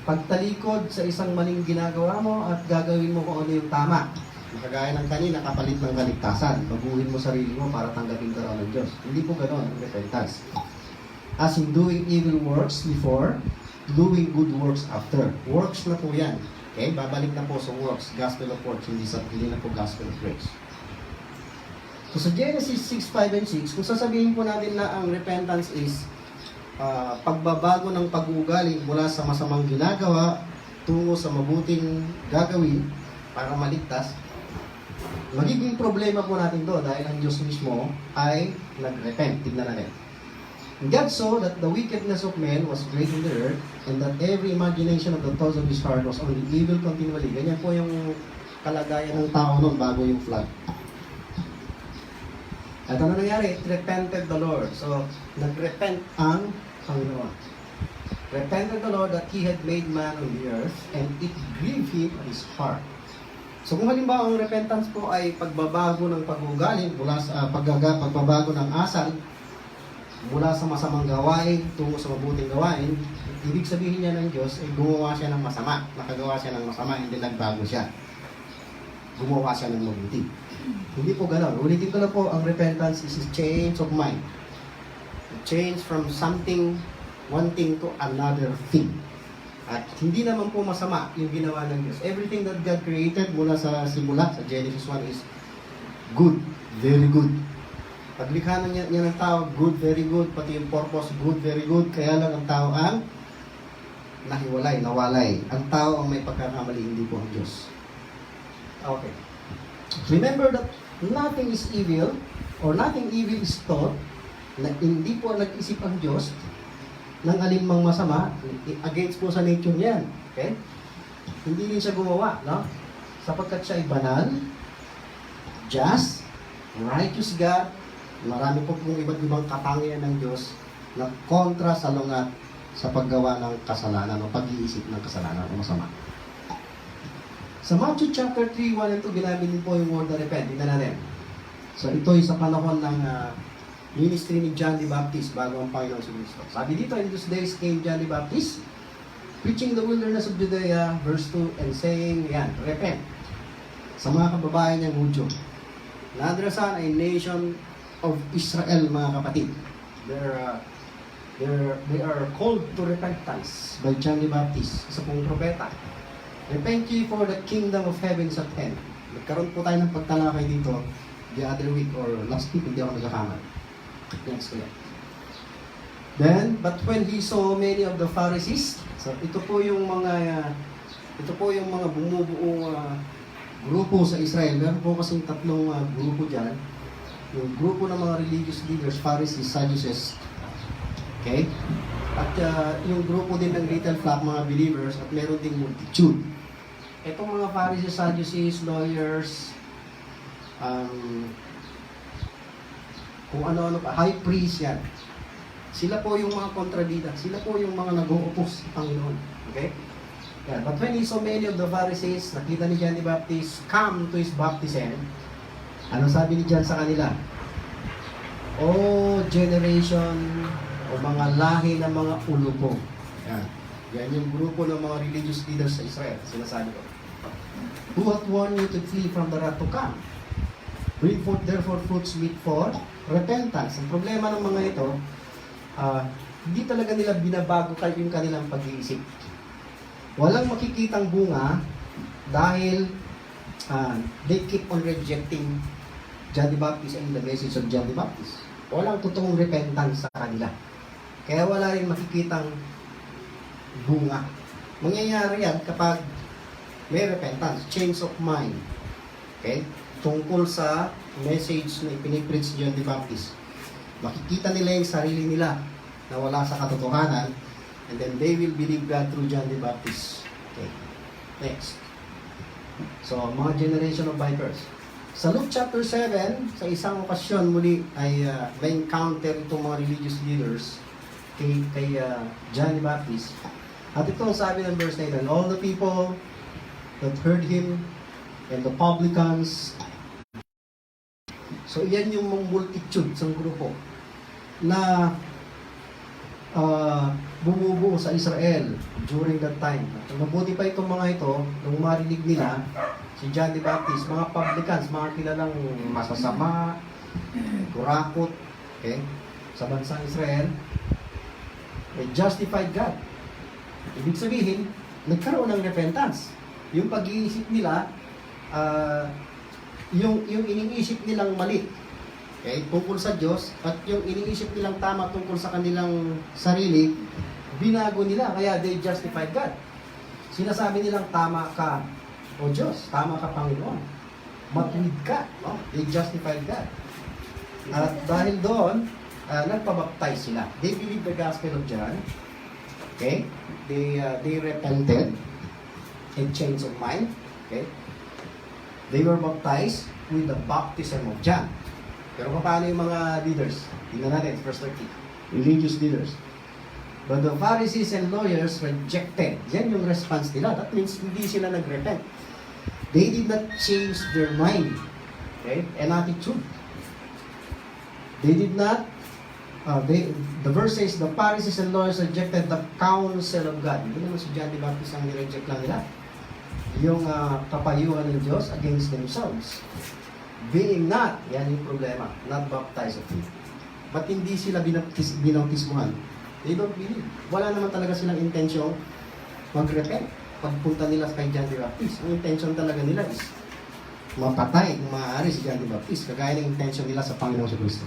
pagtalikod sa isang maling ginagawa mo at gagawin mo kung ano yung tama. Kagaya ng kanina, kapalit ng kaligtasan. Baguhin mo sarili mo para tanggapin ka raw ng Diyos. Hindi po gano'n ang repentance. As in doing evil works before, doing good works after. Works na po yan. Okay? Babalik na po sa works. Gospel of works, hindi na po gospel of grace. So sa Genesis 6, 5, and 6, kung sasabihin po natin na ang repentance is pagbabago ng pag-uugali mula sa masamang ginagawa tungo sa mabuting gagawin para maligtas, magiging problema po natin to dahil ang Diyos mismo ay nag-repent. Tignan natin. God saw that the wickedness of men was great in the earth, and that every imagination of the thoughts of his heart was only evil continually. Ganyan po yung kalagayan ng tao noon bago yung flood. At ano nangyari? It repented the Lord. So, nag-repent ang Panginoon. Repented the Lord that He had made man on the earth, and it grieved Him at His heart. So kung halimbawa ang repentance po ay pagbabago ng pag-uugali mula sa pagbabago ng asal mula sa masamang gawain tungo sa mabuting gawain, ibig sabihin niya ng Diyos ay gumawa siya ng masama, nakagawa siya ng masama, hindi nagbago siya. Gumawa siya ng mabuti. Hindi po gano'n. Ulitin ko na po, ang repentance is a change of mind. A change from something, one thing to another thing. At hindi naman po masama yung ginawa ng Diyos. Everything that God created mula sa simula, sa Genesis 1 is good, very good. Paglikha na niya ng tao, good, very good. Pati yung purpose, good, very good. Kaya lang ang tao ang nahiwalay, nawalay. Ang tao ang may pagkakamali, hindi po ang Diyos. Okay. Remember that nothing is evil or nothing evil is taught, na hindi po nag-isip ang Diyos ng alinmang masama, against po sa nature niyan. Okay? Hindi rin siya gumawa, no? Sapagkat siya ay banal, just, righteous God, marami po pong iba't ibang katangian ng Diyos na kontra sa lungat sa paggawa ng kasalanan o pag-iisip ng kasalanan o masama. Sa Matthew chapter 3, 1 and 2, ginamit din po yung word na repent. Tingnan natin. So ito ay sa panahon ng ministry ni John the Baptist bago ang Panginoon si Cristo. Sabi dito, in those days came John the Baptist, preaching the wilderness of Judea, verse 2, and saying, yan, repent. Sa mga kababayan niyang Hudyo. Nadrasan ay nation of Israel, mga kapatid. They are called to repentance by John the Baptist, isa pong propeta. Repent ye for the kingdom of heaven is at hand. Nagkaroon po tayo ng pagtalakay dito the other week or last week, hindi ako nagkakamali. Next week. Then, but when he saw many of the Pharisees, so ito po yung mga bumubuong grupo sa Israel. Meron po kasing tatlong grupo diyan. Yung grupo ng mga religious leaders, Pharisees, Sadducees. Okay? At yung grupo din ng little flock, mga believers, at meron ding multitude. Itong mga Pharisees, Sadducees, lawyers, kung ano-ano pa, high priest yan. Sila po yung mga kontrabida. Sila po yung mga nag-uupos sa Panginoon. Okay? Yeah. But when he saw many of the Pharisees, nakita ni John the Baptist, come to his baptism, ano sabi ni John sa kanila? O generation, o mga lahi ng mga ulupo. Yan. Yan yung grupo ng mga religious leaders sa Israel. Sinasabi ko. Who hath warned you to flee from the wrath to come? Bring forth therefore fruits meet for repentance. Ang problema ng mga ito, hindi talaga nila binabago kayo yung kanilang pag-iisip. Walang makikitang bunga dahil they keep on rejecting John the Baptist and the message of John the Baptist. Walang totoong repentance sa kanila. Kaya wala rin makikitang bunga. Mangyayari yan kapag may repentance, change of mind. Okay? Tungkol sa message na ipinipreach ni John the Baptist. Makikita nila yung sarili nila na wala sa katotohanan, and then they will believe God through John the Baptist. Okay. Next. So, mga generation of vipers. Sa Luke chapter 7, sa isang okasyon muli ay may encounter itong mga religious leaders kay John the Baptist. At ito ang sabi ng verse 9, and all the people that heard him and the publicans. So, yan yung multitude sa grupo na bumubuo sa Israel during that time. At mabuti pa itong mga ito, nung marinig nila, si John the Baptist, mga publicans, mga kilalang masasama, kurakot, okay, sa bansang Israel, they justified God. Ibig sabihin, nagkaroon ng repentance. Yung pag-iisip nila, yung iniisip nilang mali, okay, tungkol sa Diyos, at yung iniisip nilang tama tungkol sa kanilang sarili, binago nila, kaya they justified God. Sinasabi nilang tama ka, O Diyos, tama ka Panginoon, matuwid ka, no? They justified God. At dahil doon, nagpabaptize sila. They believe the gospel of John, okay, they repented and change of mind, okay, they were baptized with the baptism of John. Pero paano yung mga leaders? Tingnan natin, verse 30. Religious leaders. But the Pharisees and lawyers rejected. Yan yung response nila. That means hindi sila nag-repent. They did not change their mind. Okay? And attitude. They did not, the verse says, the Pharisees and lawyers rejected the counsel of God. Hindi naman si John the Baptist ang nireject lang nila. Yung kapayuhan ng Diyos against themselves. Being not, yan yung problema, not baptized of Him. But hindi sila binautismuhan. They don't believe. Wala naman talaga silang intensyong mag-repent. Pagpunta nila kay John the Baptist, ang intention talaga nila is mapatay kung maaari si John the Baptist, kagaya ng intention nila sa Panginoong Kristo.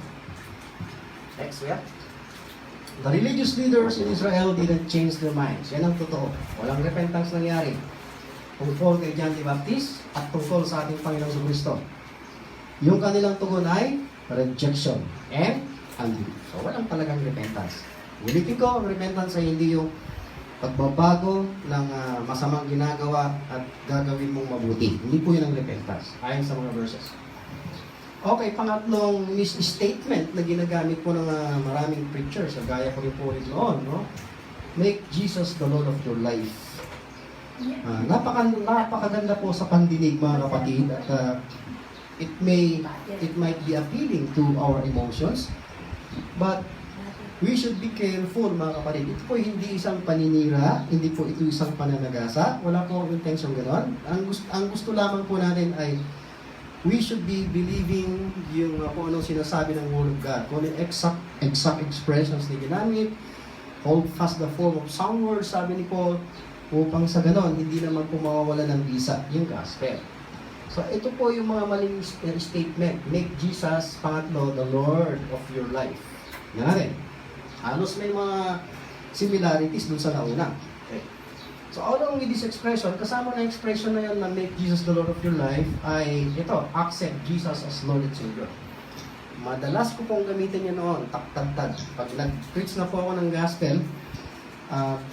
Next, we have the religious leaders in Israel didn't change their minds. Yan ang totoo. Walang repentance nangyari tungkol kay John the Baptist at tungkol sa ating Panginoong Kristo. Yung kanilang tugon ay rejection and unbelief. So, walang talagang repentance. Ulitin ko, ang repentance ay hindi yung pagbabago ng masamang ginagawa at gagawin mong mabuti. Hindi po yun ang repentance, ayon sa mga verses. Okay, pangatlong misstatement na ginagamit po ng maraming preachers, gaya ko rin po ulit noon, no? Make Jesus the Lord of your life. Napakaganda po sa pandinig, mga kapatid, at it might be appealing to our emotions, but we should be careful, mga kapatid. Ito po hindi isang paninira, hindi po ito isang pananagasa, wala po intention gano'n. Ang gusto lamang po natin ay we should be believing yung kung anong sinasabi ng Word of God, kung anong exact expressions na ginamit, hold fast the form of sound words, sabi ni Paul, upang sa gano'n, hindi naman po mawawala ng bisa yung gospel. So, ito po yung mga maling statement. Make Jesus, pangatlo, the Lord of your life. Yan natin. Halos may mga similarities dun sa nauna. Okay. So along with this expression, kasama na expression na yun na make Jesus the Lord of your life ay ito, accept Jesus as Lord and Savior. Madalas ko pong gamitin yun noon, tak-tad-tad. Pag nag-preach na po ako ng gospel,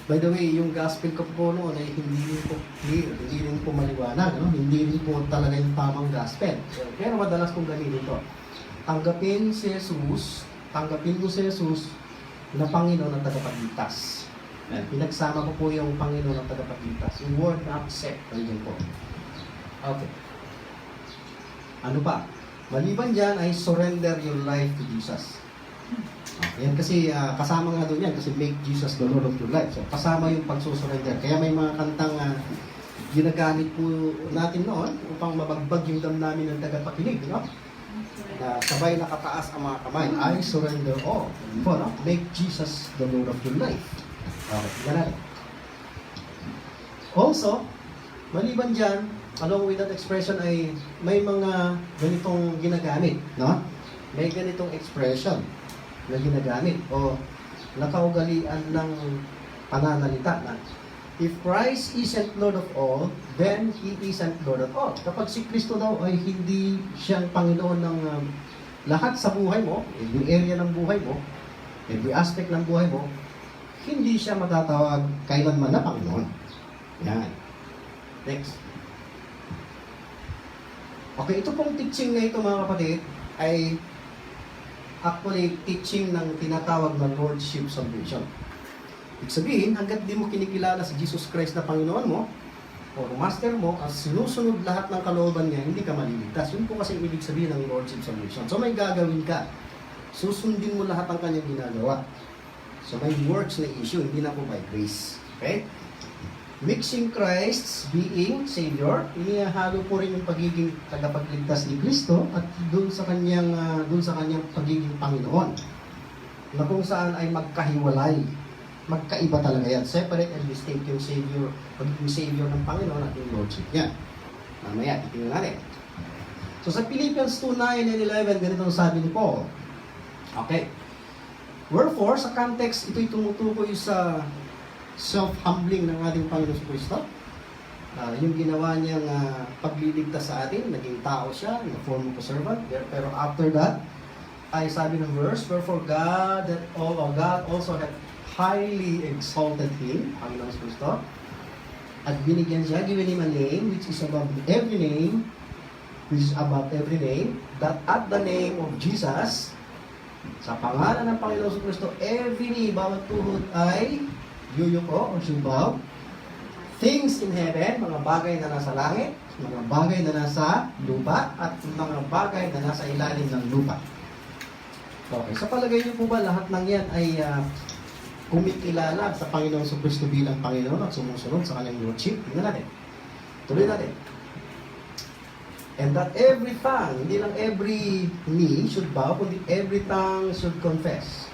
by the way, yung gospel ko po noon ay hindi rin po clear, hindi rin po maliwanag, no? Hindi rin po talaga yung tamang gospel. Pero madalas kong gamitin ito. Tanggapin mo si Jesus na Panginoon ng tagapagligtas. Pinagsama ko po yung Panginoon ng tagapagligtas. Yung word na accept, nandiyan po. Okay. Ano pa? Maliban dyan ay surrender your life to Jesus. Yan kasi kasama nga doon yan kasi make Jesus the Lord of your life. So kasama yung pagsusurrender. Kaya may mga kantang ginagamit po natin noon upang mabagbag yung damdamin ng tagapakinig, no? Na sabay nakataas ang mga kamay. I surrender all. No? Make Jesus the Lord of your life. Okay, ganun. Also, maliban dyan, along with that expression ay may mga ganitong ginagamit, no? May ganitong expression na ginagamit o nakaugalian ng pananalita na if Christ isn't Lord of all, then He isn't Lord of all. Kapag si Kristo daw ay hindi siyang Panginoon ng lahat sa buhay mo, every area ng buhay mo, every aspect ng buhay mo, hindi siya matatawag kailanman na Panginoon. Yan. Next. Okay, ito pong teaching na ito mga kapatid ay actually teaching ng tinatawag na Lordship Salvation. Ibig sabihin, hanggat di mo kinikilala si Jesus Christ na Panginoon mo o Master mo, at sinusunod lahat ng kalooban niya, hindi ka maliligtas. Yun po kasi ibig sabihin ng Lordship Salvation. So may gagawin ka. Susundin mo lahat ng kanyang ginagawa. So may works na issue, hindi na po by grace. Okay? Mixing Christ's being Savior, inihalo po rin yung pagiging tagapagligtas ni Kristo at doon sa kanyang pagiging Panginoon. Na kung saan ay magkahiwalay. Magkaiba talaga yan. Separate and distinct yung Savior, pagiging Savior ng Panginoon at yung Lordship niya. Mamaya, titingnan natin. So sa Philippians 2:9 and 11, ganito ang sabi ni Paul. Okay. Wherefore, sa context, ito'y tumutukoy sa self-humbling ng ating Panginoon Kristo. Yung ginawa niyang pagliligtas sa atin, naging tao siya, in the form of a servant. Pero after that, ay sabi ng verse, wherefore God also had highly exalted Him, Panginoon Kristo, at binigyan siya, given Him a name, which is above every name, that at the name of Jesus, sa pangalan ng Panginoon Kristo, every knee, bawat tuhod ay yuyuko o sumbaw. Things in heaven, mga bagay na nasa langit, mga bagay na nasa lupa, at mga bagay na nasa ilalim ng lupa. Okay, sa palagay niyo po ba lahat ng yan ay kumikilala sa Panginoon Kristo bilang Panginoon at sumusunod sa kanyang Lordship? Tingnan natin. Tuloy natin. And that every tongue, hindi lang every knee should bow, kundi every tongue should confess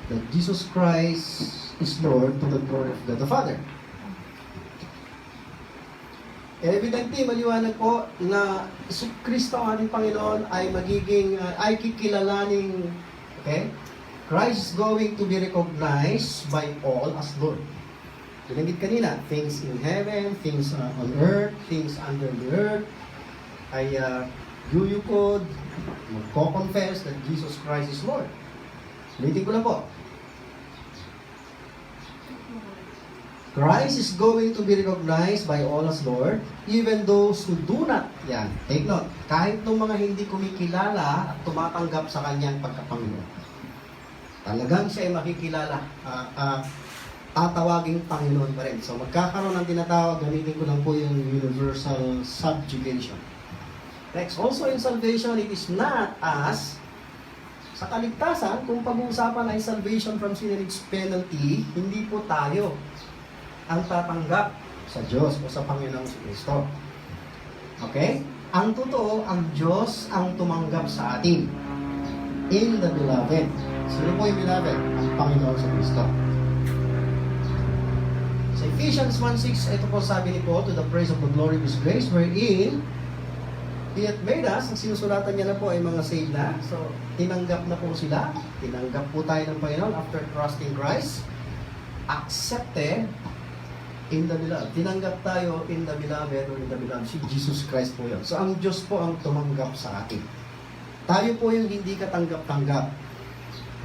that Jesus Christ is Lord to the glory of God the Father. Evidently, maliwanag po na si Kristo ang ating Panginoon ay ay kikilalaning, okay? Christ is going to be recognized by all as Lord. Binanggit kanina, things in heaven, things on earth, things under the earth, ay yuyukod, magko-confess that Jesus Christ is Lord. Ulitin ko lang po. Christ is going to be recognized by all as Lord, even those who do not, yan, take note, kahit ng mga hindi kumikilala at tumatanggap sa kanyang pagkapanginoon. Talagang siya ay makikilala, tatawaging Panginoon pa rin. So magkakaroon ng tinatawag, gamitin ko lang po yung universal subjugation. Next, also in salvation, it is not as, sa kaligtasan, kung pag-uusapan ay salvation from sin and its penalty, hindi po tayo ang tatanggap sa Diyos o sa Panginoong Kristo. Okay? Ang totoo, ang Diyos ang tumanggap sa atin. In the beloved. Sino po yung beloved? Ang Panginoong Kristo. Sa Ephesians 1:6, ito po sabi ni Paul, to the praise of the glory of His grace, wherein He hath made us, ang sinusulatan niya na po ay mga saved na. So, tinanggap na po sila. Tinanggap po tayo ng Panginoon after trusting Christ. Accepted in the beloved. Tinanggap tayo in the beloved or in the beloved. Si Jesus Christ po yun. So, ang Diyos po ang tumanggap sa atin. Tayo po yung hindi katanggap-tanggap.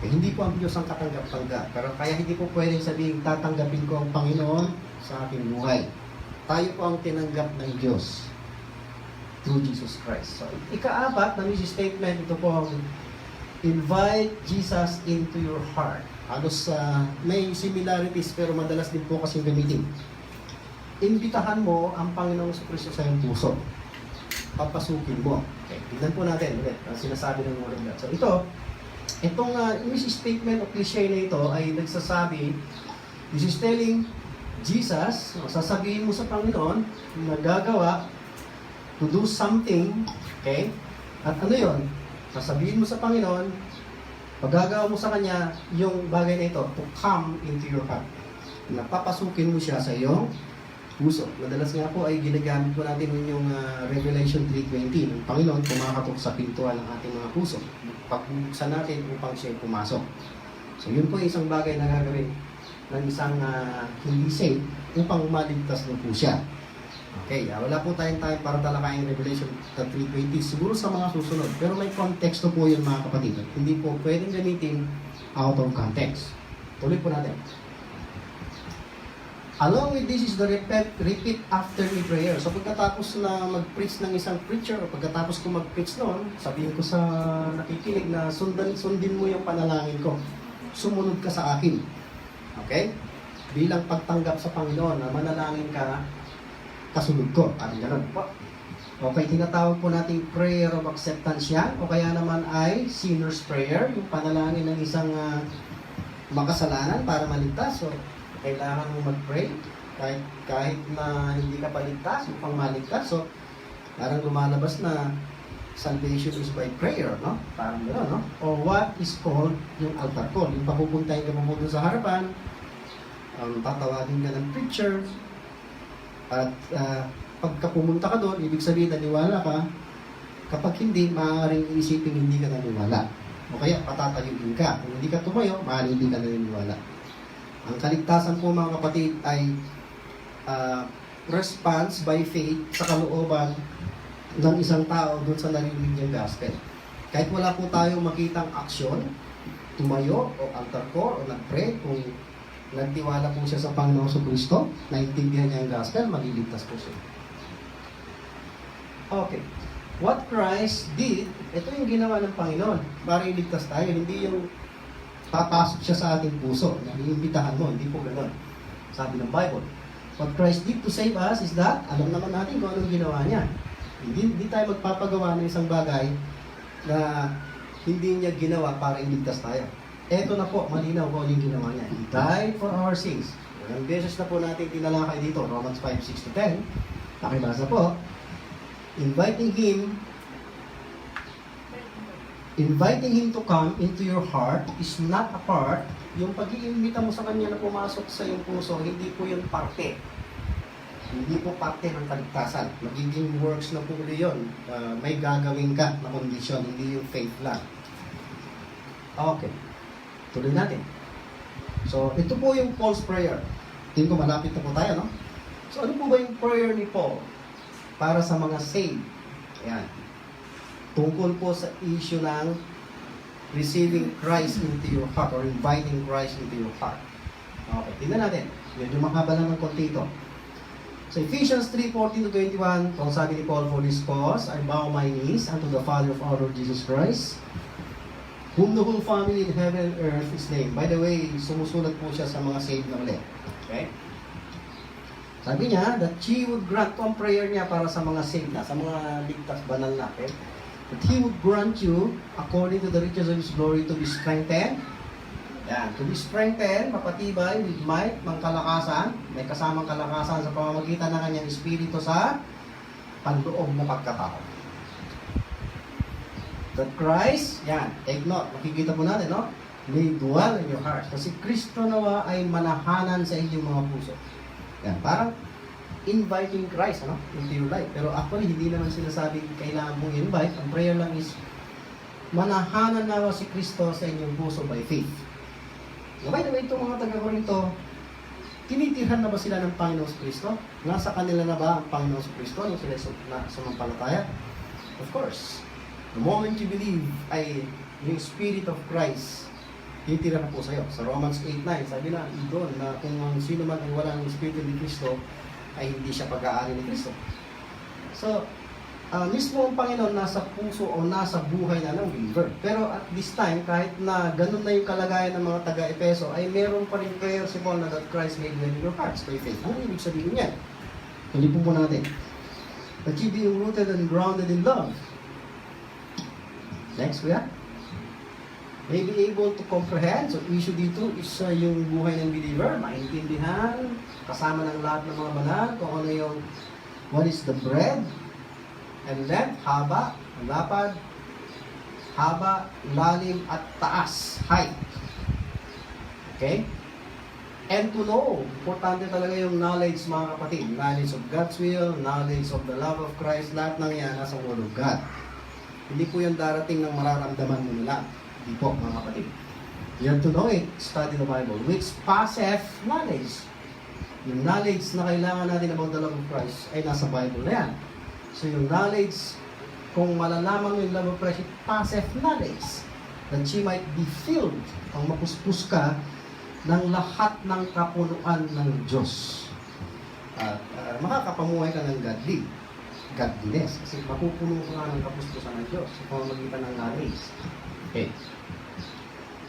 Hindi po ang Diyos ang katanggap-tanggap. Pero kaya hindi po pwedeng sabihin, tatanggapin ko ang Panginoon sa aking buhay. Tayo po ang tinanggap ng Diyos through Jesus Christ. So, ika-apat na mission statement, ito po ang invite Jesus into your heart. Halos may similarities pero madalas din po kasi gamitin. Imbitahan mo ang Panginoong Kristo sa iyong puso. Papasukin mo. Okay, tignan po natin ulit ang sinasabi ng Word of God. So itong mission statement o cliche na ito ay nagsasabi, this is telling Jesus, sasabihin mo sa Panginoon na gagawa to do something, okay? At ano yon? Sasabihin mo sa Panginoon, pagagawa mo sa Kanya yung bagay na ito, to come into your heart. Napapasukin mo siya sa iyong puso. Madalas nga po ay ginagamit po natin yung Revelation 3:20. Ang Panginoon kumakatok sa pintuan ng ating mga puso. Pagbuksan natin upang siya pumasok. So yun po isang bagay na gagawin ng isang hindi saved upang maligtas na po siya. Okay, wala po tayong time para talakayin Revelation 3:20 siguro sa mga susunod. Pero may konteksto po yun mga kapatid. Hindi po pwedeng gamitin out of context. Tuloy po natin. Along with this is the repeat after me prayer. So pagkatapos na mag-preach ng isang preacher o pagkatapos ko mag-preach noon, sabihin ko sa nakikinig na sundin mo yung panalangin ko. Sumunod ka sa akin. Okay? Bilang pagtanggap sa Panginoon na manalangin ka, kasunod ko. Ano gano'n po? Okay, tinatawag po nating prayer of acceptance yan. O kaya naman ay sinner's prayer, yung panalangin ng isang makasalanan para maligtas. So, kailangan mo mag-pray kahit na hindi ka paligtas, upang maligtas. So, parang lumalabas na salvation is by prayer, no? Parang gano'n, no? O what is called yung altar call. Yung papupuntahin ka mo doon sa harapan, tatawagin ka ng preacher, at pagka pumunta ka doon, ibig sabihin naniwala ka. Kapag hindi, maaaring isipin hindi ka naniwala. O kaya patatayuin ka. Kung hindi ka tumayo, maaaring hindi ka naniniwala. Ang kaligtasan po mga kapatid ay response by faith sa kalooban ng isang tao doon sa narinig niyang gospel. Kahit wala po tayong makitang aksyon, tumayo o altar call o nag-pray, kung nagtiwala po siya sa Panginoong Kristo, naintindihan niya ang gospel, maliligtas po siya. Okay. What Christ did, ito yung ginawa ng Panginoon para iligtas tayo. Hindi yung papasok siya sa ating puso. Iimbitahan mo, hindi po gano'n. Sabi ng Bible. What Christ did to save us is that, alam naman natin kung anong ginawa niya. Hindi tayo magpapagawa ng isang bagay na hindi niya ginawa para iligtas tayo. Eto na po, malinaw ko yung ginawa niya. He died for our sins. Ilang beses na po natin tinalakay dito, Romans 5:6-10. Pakibasa po. Inviting him to come into your heart is not a part. Yung pag-iimbita mo sa kanya na pumasok sa iyong puso, hindi po yung parte. Hindi po parte ng kaligtasan. Magiging works na po yun. May gagawin ka na kondisyon, hindi yung faith lang. Okay. Tuloy natin. So, ito po yung Paul's prayer. Tingin ko malapit na po tayo, no? So, ano po ba yung prayer ni Paul para sa mga saved? Ayan. Tungkol po sa issue ng receiving Christ into your heart or inviting Christ into your heart. Okay, tingnan natin. Medyo makaba lang ng konti ito. So, Ephesians 3:14-21, kung sabi ni Paul, for this cause, I bow my knees unto the Father of our Lord Jesus Christ, whom the whole family in heaven and earth is named. By the way, sumusulat po siya sa mga saved na ulit. Okay? Sabi niya, that He would grant, ang prayer niya para sa mga saved na, sa mga ligtas banal na. Okay? That He would grant you, according to the riches of His glory, to be strengthened. Yan, to be strengthened, mapatibay, with might, ng kalakasan, may kasamang kalakasan sa pamamagitan ng kanyang espiritu sa panloob na pagkatao. That Christ, yan, take note, makikita po natin, no? May dwell in your heart. Kasi Kristo nawa ay manahanan sa inyong mga puso. Yan, parang inviting Christ into your life. Pero actually, hindi naman sinasabing kailangan mong invite. Ang prayer lang is, manahanan na si Kristo sa inyong puso by faith. So, by the way, itong mga taga-Korinto, tinitirhan na ba sila ng Panginoon sa Kristo? Nasa kanila na ba ang Panginoon sa Kristo nung sila sumampalataya? Of course. The moment you believe ay yung Spirit of Christ, titira na po sa'yo. Sa Romans 8:9, sabi na doon na kung sino man ay wala ng Espiritu ni Kristo, ay hindi siya pag-aari ni Kristo. So, mismo ang Panginoon nasa puso o nasa buhay na ng believer. Pero at this time, kahit na ganun na yung kalagayan ng mga taga-Epeso, ay meron pa rin prayer si Paul na that Christ may dwell in your hearts by faith. Ano ibig sabihin yan? Tulipin po natin. That you being rooted and grounded in love. Next, we are. May be able to comprehend. So, issue dito is yung buhay ng believer, maintindihan, kasama ng lahat ng mga banal, kung ano yung, what is the breadth, and length, haba, lapad, haba, lalim, at taas, height. Okay? And to know, importante talaga yung knowledge, mga kapatid. Knowledge of God's will, knowledge of the love of Christ, lahat ng yan nasa Word of God. Hindi po yung darating ng mararamdaman mo nila. Hindi po, mga kapatid. You have to know it, study the Bible, which passeth knowledge. Yung knowledge na kailangan natin about the love of Christ ay nasa Bible na yan. So yung knowledge, kung malalaman mo yung love of Christ, it passeth knowledge. That she might be filled, ang mapuspos ka, ng lahat ng kapunuan ng Diyos. At makakapamuhay ka ng godliness. Kasi mapupuno ka ng kapuspusan ng Diyos sa pamamagitan ng knowledge. Okay.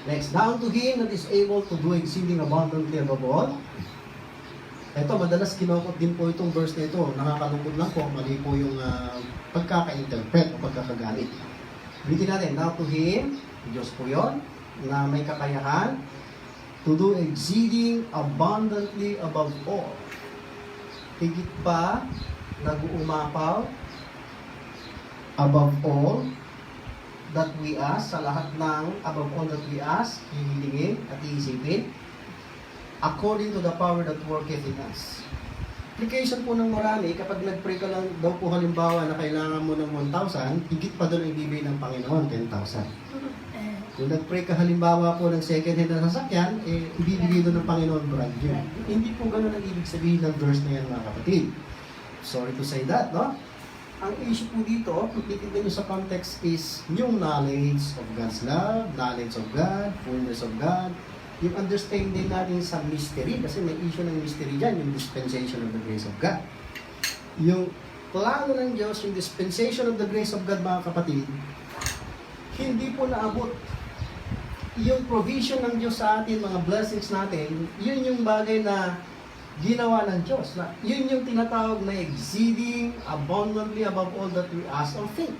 Next, down to Him that is able to do exceeding abundantly above all. Ito, madalas kinukot din po itong verse na ito. Nakakalungkot lang po, mali po yung pagkaka-interpret o pagkakagamit. Ulitin natin, now to Him, Diyos po yun, na may kakayahan, to do exceeding abundantly above all. Higit pa, nag-uumapaw, above all, that we ask, sa lahat ng above all that we ask, hihilingin at iisipin, according to the power that worketh in us. Application po ng marami, kapag nag-pray ka lang daw po halimbawa na kailangan mo ng 1,000, higit pa doon ang ibibigay ng Panginoon, 10,000. Kung nag-pray ka halimbawa po ng second hand na sasakyan, ibibigay doon ng Panginoon brand new. Hindi po ganun ang ibig sabihin ng verse na yan, mga kapatid. Sorry to say that, no? Ang issue po dito, kung titignan nyo sa context is yung knowledge of God's love, knowledge of God, fullness of God, yung understanding natin sa mystery, kasi may issue ng mystery dyan, yung dispensation of the grace of God. Yung plano ng Diyos, yung dispensation of the grace of God, mga kapatid, hindi po naabot. Yung provision ng Diyos sa atin, mga blessings natin, yun yung bagay na ginawa ng Diyos. Na, yun yung tinatawag na exceeding abundantly above all that we ask or think.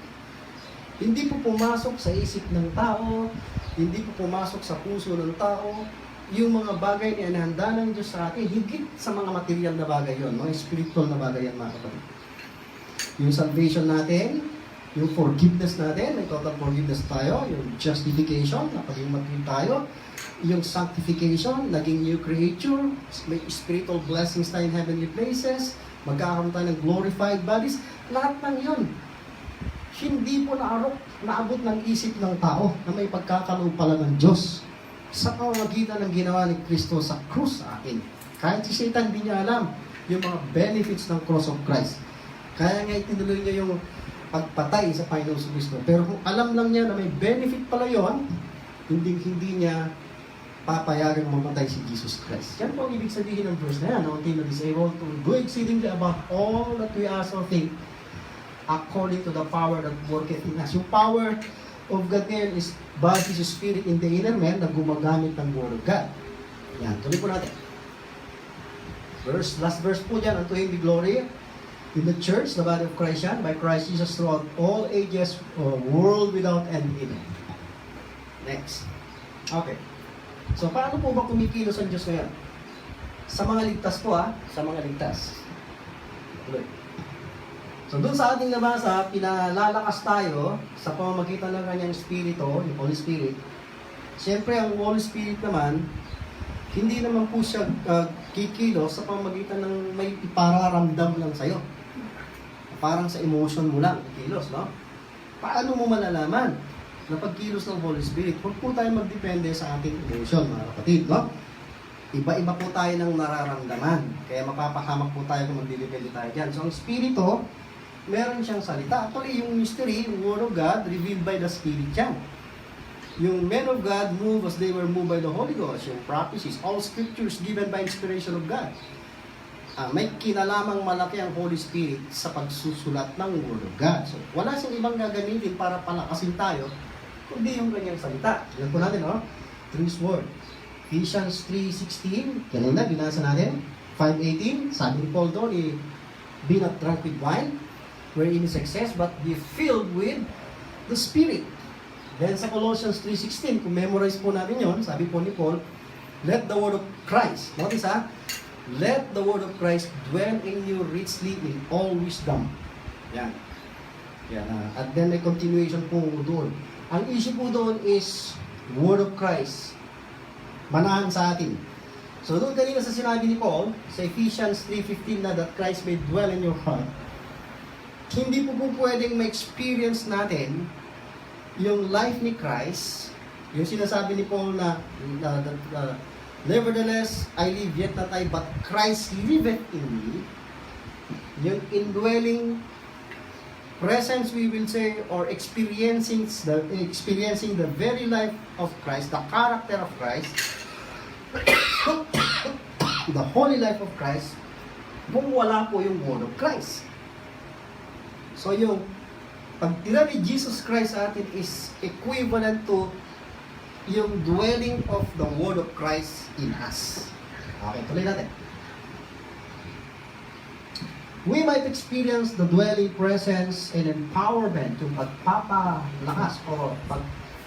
Hindi po pumasok sa isip ng tao, hindi po pumasok sa puso ng tao, yung mga bagay na inahanda ng Diyos sa atin, higit sa mga material na bagay yon, mga spiritual na bagay yan, mga kapatid. Yung salvation natin, yung forgiveness natin, may total forgiveness tayo, yung justification, napaging matwid tayo, yung sanctification, naging new creature, may spiritual blessings tayo in heavenly places, magkakaroon tayo ng glorified bodies, lahat ng yun. Hindi po naabot ng isip ng tao na may pagkakaloob pala ng Diyos sa pamamagitan ng ginawa ni Kristo sa krus sa atin. Kahit si Satan hindi niya alam yung mga benefits ng cross of Christ. Kaya nga itinuloy niya yung pagpatay sa Panginoon sa Kristo. Pero kung alam lang niya na may benefit pala yon, hindi niya papayagang mamatay si Jesus Christ. Yan po ang ibig sabihin ng verse na yan. Ang team is able to do exceedingly above all that we ask or think, according to the power that worketh in us. Yung power of God ngayon is by His Spirit in the inner man na gumagamit ng Word of God. Yan, tuloy po natin. Last verse po dyan, unto Him be glory in the church, the body of Christ yan, by Christ Jesus throughout all ages, world without end. Amen. Next. Okay. So, paano po ba kumikilos ang Diyos ngayon? Sa mga ligtas po sa mga ligtas. Tuloy. So doon sa ating nabasa, pinalalakas tayo sa pamamagitan ng kanyang Espiritu, yung Holy Spirit. Siyempre, ang Holy Spirit naman, hindi naman po siya kikilos sa pamagitan ng may ipararamdam lang sa'yo. Parang sa emotion mo lang, kilos, no? Paano mo malalaman na pagkilos ng Holy Spirit? Huwag po tayo magdepende sa ating emotion, mga kapatid, no? Iba-iba po tayo ng nararamdaman. Kaya mapapahamak po tayo kung magdidepende tayo dyan. So, ang Espiritu, meron siyang salita. Actually, yung mystery, yung Word of God, revealed by the Spirit yan. Yung men of God move as they were moved by the Holy Ghost. Yung prophecies, all scriptures given by inspiration of God. May kinalamang malaki ang Holy Spirit sa pagsusulat ng Word of God. So, wala siyang ibang gagamitin para palakasin tayo, kundi yung kanyang salita. Yan po natin, no? Through His Word. Ephesians 3:16, kanina, binasa natin. 5:18, sabi ni Paul doon, be not drunk with wine, wherein is excess, but be filled with the Spirit. Then sa Colossians 3:16, kung memorize po natin yon, sabi po ni Paul, let the word of Christ, notice let the word of Christ dwell in you richly in all wisdom. Yan. At then may continuation po doon. Ang issue po doon is word of Christ. Manahan sa atin. So doon kanina sa sinabi ni Paul, sa Ephesians 3:15 na that Christ may dwell in your heart, hindi po pwedeng ma-experience natin yung life ni Christ, yung sinasabi ni Paul na nevertheless, I live yet not I, but Christ liveth in me. Yung indwelling presence, we will say, or experiencing the very life of Christ, the character of Christ, the holy life of Christ, kung wala po yung word of Christ. So yung pagtira ni Jesus Christ sa atin is equivalent to yung dwelling of the word of Christ in us. Okay, tuloy natin. We might experience the dwelling presence and empowerment, yung pagpapalakas o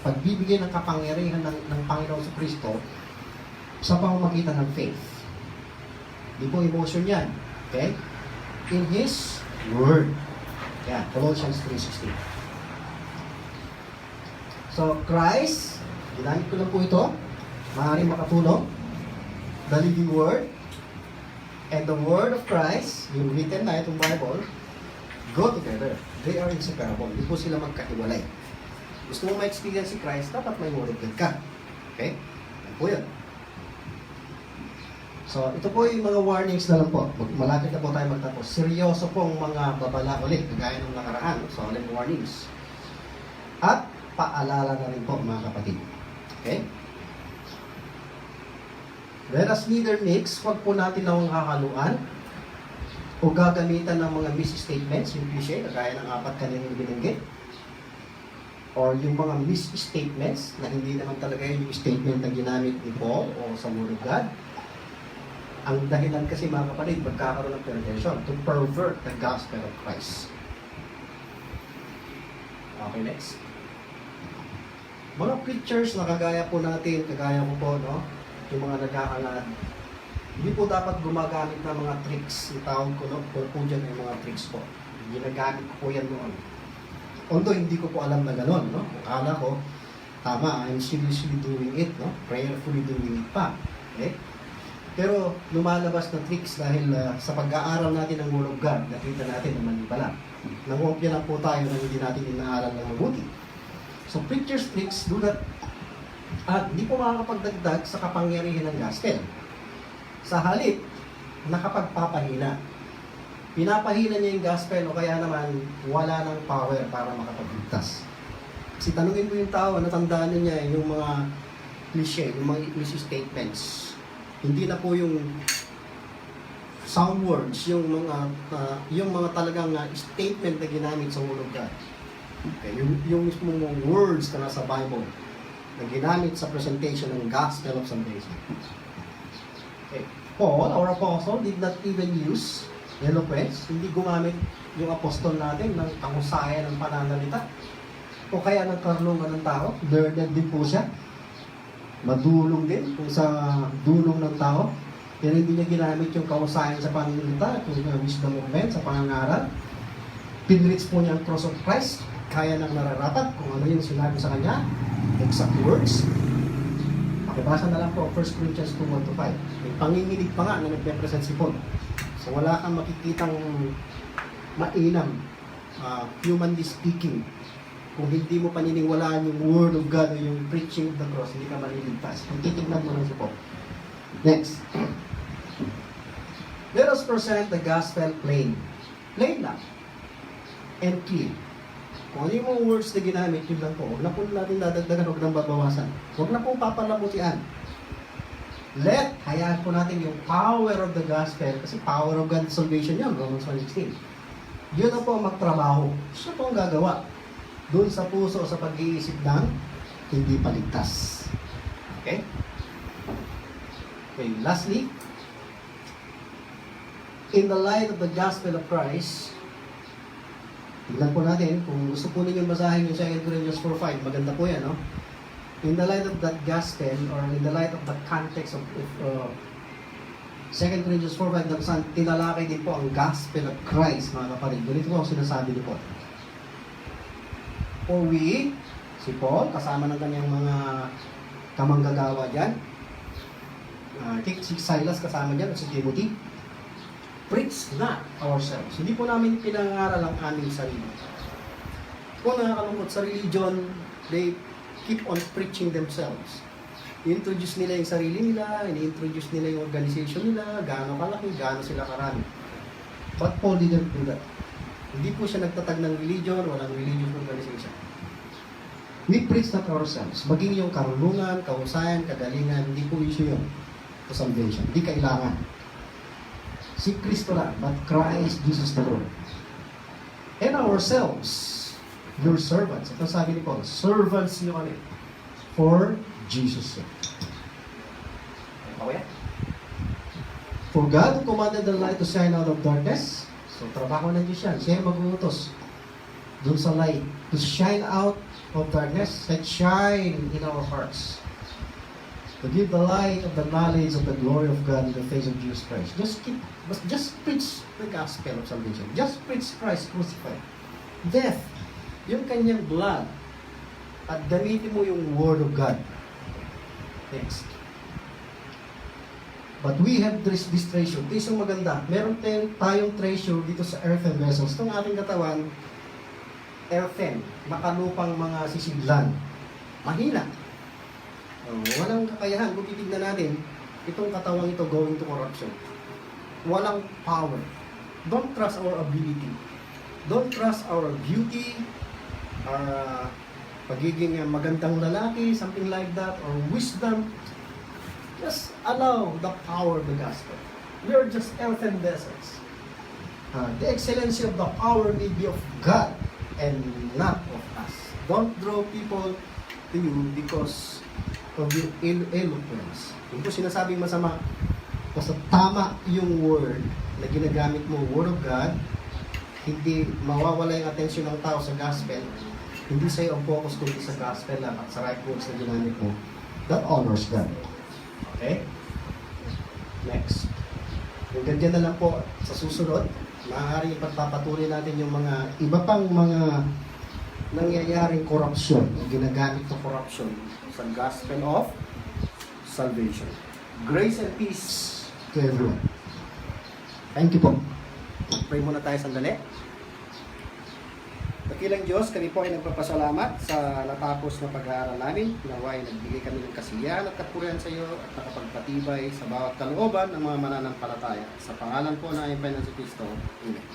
pagbibigay ng kapangyarihan ng Panginoon sa Kristo sa pamamagitan ng faith. Di po emotion yan. Okay? In His Word. Yan, Colossians 3:16. So, Christ, ginamit ko lang po ito, maaaring makatulong, the living Word, and the Word of Christ, yung written na itong Bible, go together. They are inseparable. Hindi po sila magkahiwalay. Gusto mo ma-experience si Christ, dapat may Word of God ka. Okay? Yan po yun. So, ito po yung mga warnings na lang po. Malapit na po tayo magtapos. Seryoso pong mga babala ulit, kagaya ng nakaraan. So, ulit warnings. At paalala na rin po, mga kapatid. Okay? Let us neither mix, wag po natin lang kakaluan o gagamitan ng mga misstatements, yung cliche, kagaya ng 4 kaninang binanggit. Or yung mga misstatements na hindi naman talaga yung statement na ginamit ni Paul o sa Word of God. Ang dahilan kasi, mga kapatid, magkakaroon ng perversion to pervert the gospel of Christ. Okay, next. Mga preachers na kagaya po natin, kagaya ko po, no? Yung mga nagkakalat, hindi po dapat gumagamit ng mga tricks. Itawag ko, no? Po dyan yung mga tricks po. Ginagamit ko po yan noon. Although hindi ko po alam na gano'n, no? Akala ko, tama, I'm seriously doing it, no? Prayerfully doing it pa. Okay? Pero lumalabas na tricks dahil sa pag-aaral natin ng Word of God, nakita natin na mali pala. Nangopya lang po tayo na hindi natin inaaral ng mabuti. So preacher's tricks do that at hindi po makakapagdagdag sa kapangyarihan ng gospel. Sa halip, nakapagpapahina. Pinapahina niya yung gospel o kaya naman wala ng power para makapagligtas. Kasi tanungin mo yung tao, natandaan niya yung mga cliche, yung mga cliche statements. Hindi na po yung sound words, yung mga talagang statement na ginamit sa Word of God. Okay, yung mismo mga words na nasa Bible na ginamit sa presentation ng gospel of salvation. Okay. Paul, our apostle, did not even use eloquence. Hindi gumamit yung apostol natin ng kahusayan ng pananalita o kaya ng karunungan ng tao. Learned din po siya. Madulong din kung sa dulong ng tao. Pero hindi niya ginamit yung kahusayan sa pananalita, kung wisdom of men, sa pangangaral. Pinrich po niya ang cross of Christ, kaya nang nararapat kung ano yung sinabi sa kanya, exact words. Nabasa na lang po 1 Corinthians 2:1-5. May panginginig pa nga na nagpe-present si Paul. So wala kang makikitang mainam, humanly speaking. Kung hindi mo paniniwalaan yung Word of God o yung preaching of the cross, hindi ka maliligtas. Kung titignan mo lang si Paul. Next. Let us present the gospel plain. Plain lang. And clear. Kung ano yung mga words na ginamit, yun lang po. Huwag na po natin dadagdagan, huwag nang babawasan. Huwag na po papalamutian. Hayaan po natin yung power of the gospel, kasi power of God's salvation yun, Romans 1:16. Yun na po ang magtrabaho. Siya po ang gagawa. Doon sa puso, sa pag-iisip ng hindi paligtas. Okay? Okay, lastly, in the light of the gospel of Christ, tignan po natin, kung gusto po ninyo basahin yung 2 Corinthians 4:5, maganda po yan, no? In the light of that gospel, or in the light of the context of 2 Corinthians 4:5, na saan tinalakay din po ang gospel of Christ, mga kapatid. Ganito po ang sinasabi ni Paul. For we, si Paul, kasama ng kanyang mga kamanggagawa dyan, si Silas kasama dyan, at si Timothy, preach not ourselves. Hindi po namin pinangaral ang aming sarili. Kung nakakalungkot sa religion, they keep on preaching themselves. I-introduce nila yung sarili nila, i-introduce nila yung organization nila, gaano kalaki, gaano sila karami. But Paul didn't do that. Hindi po siya nagtatag ng religion, walang religious organization. We preach not ourselves. Maging yung karunungan, kahusayan, kagalingan, hindi po issue yun to salvation. Hindi kailangan. Si Kristo lang, but Christ Jesus the Lord. And ourselves, your servants. Ito sabi ni Paul, servants nyo kami for Jesus' sake. For God who commanded the light to shine out of darkness, so trabaho ng Diyos yan. Siya yung mag-uutos dun sa light to shine out of darkness, that shine in our hearts. To give the light of the knowledge of the glory of God in the face of Jesus Christ. Just preach the gospel of salvation. Just preach Christ crucified. Death, yung kanyang blood, at gamitin mo yung Word of God. Next. But we have this treasure. Ito isang maganda. Meron tayong treasure dito sa earthen vessels. Itong ating katawan, earthen, makalupang mga sisidlan. Mahina. Walang kakayahan. Kung titignan natin, itong katawang ito going to corruption. Walang power. Don't trust our ability. Don't trust our beauty, our pagiging magandang lalaki, something like that, or wisdom. Just allow the power of the gospel. We are just earthen vessels. The excellency of the power may be of God and not of us. Don't draw people to you because of your eloquence. Yung po sinasabing masama, basta tama yung word na ginagamit mo, Word of God, hindi mawawala yung atensyon ng tao sa gospel, hindi sa'yo ang focus kundi sa gospel lang at sa right words na ginamit mo, that honors God. Okay? Next. Yung ganyan na lang po sa susunod, maaaring ipagpapatuloy natin yung mga iba pang mga nangyayaring corruption, ginagamit na corruption sa gospel of salvation. Grace and peace to everyone. Thank you po. Pray muna tayo sandali. Dakilang Diyos, kami po ay nagpapasalamat sa natapos na pag-aaral namin. Naway nagbigay kami ng kasiyahan at kapurihan sa iyo at nakapagpatibay sa bawat kalooban ng mga mananampalataya. Sa pangalan po ng aming Panginoon Kristo. Amen.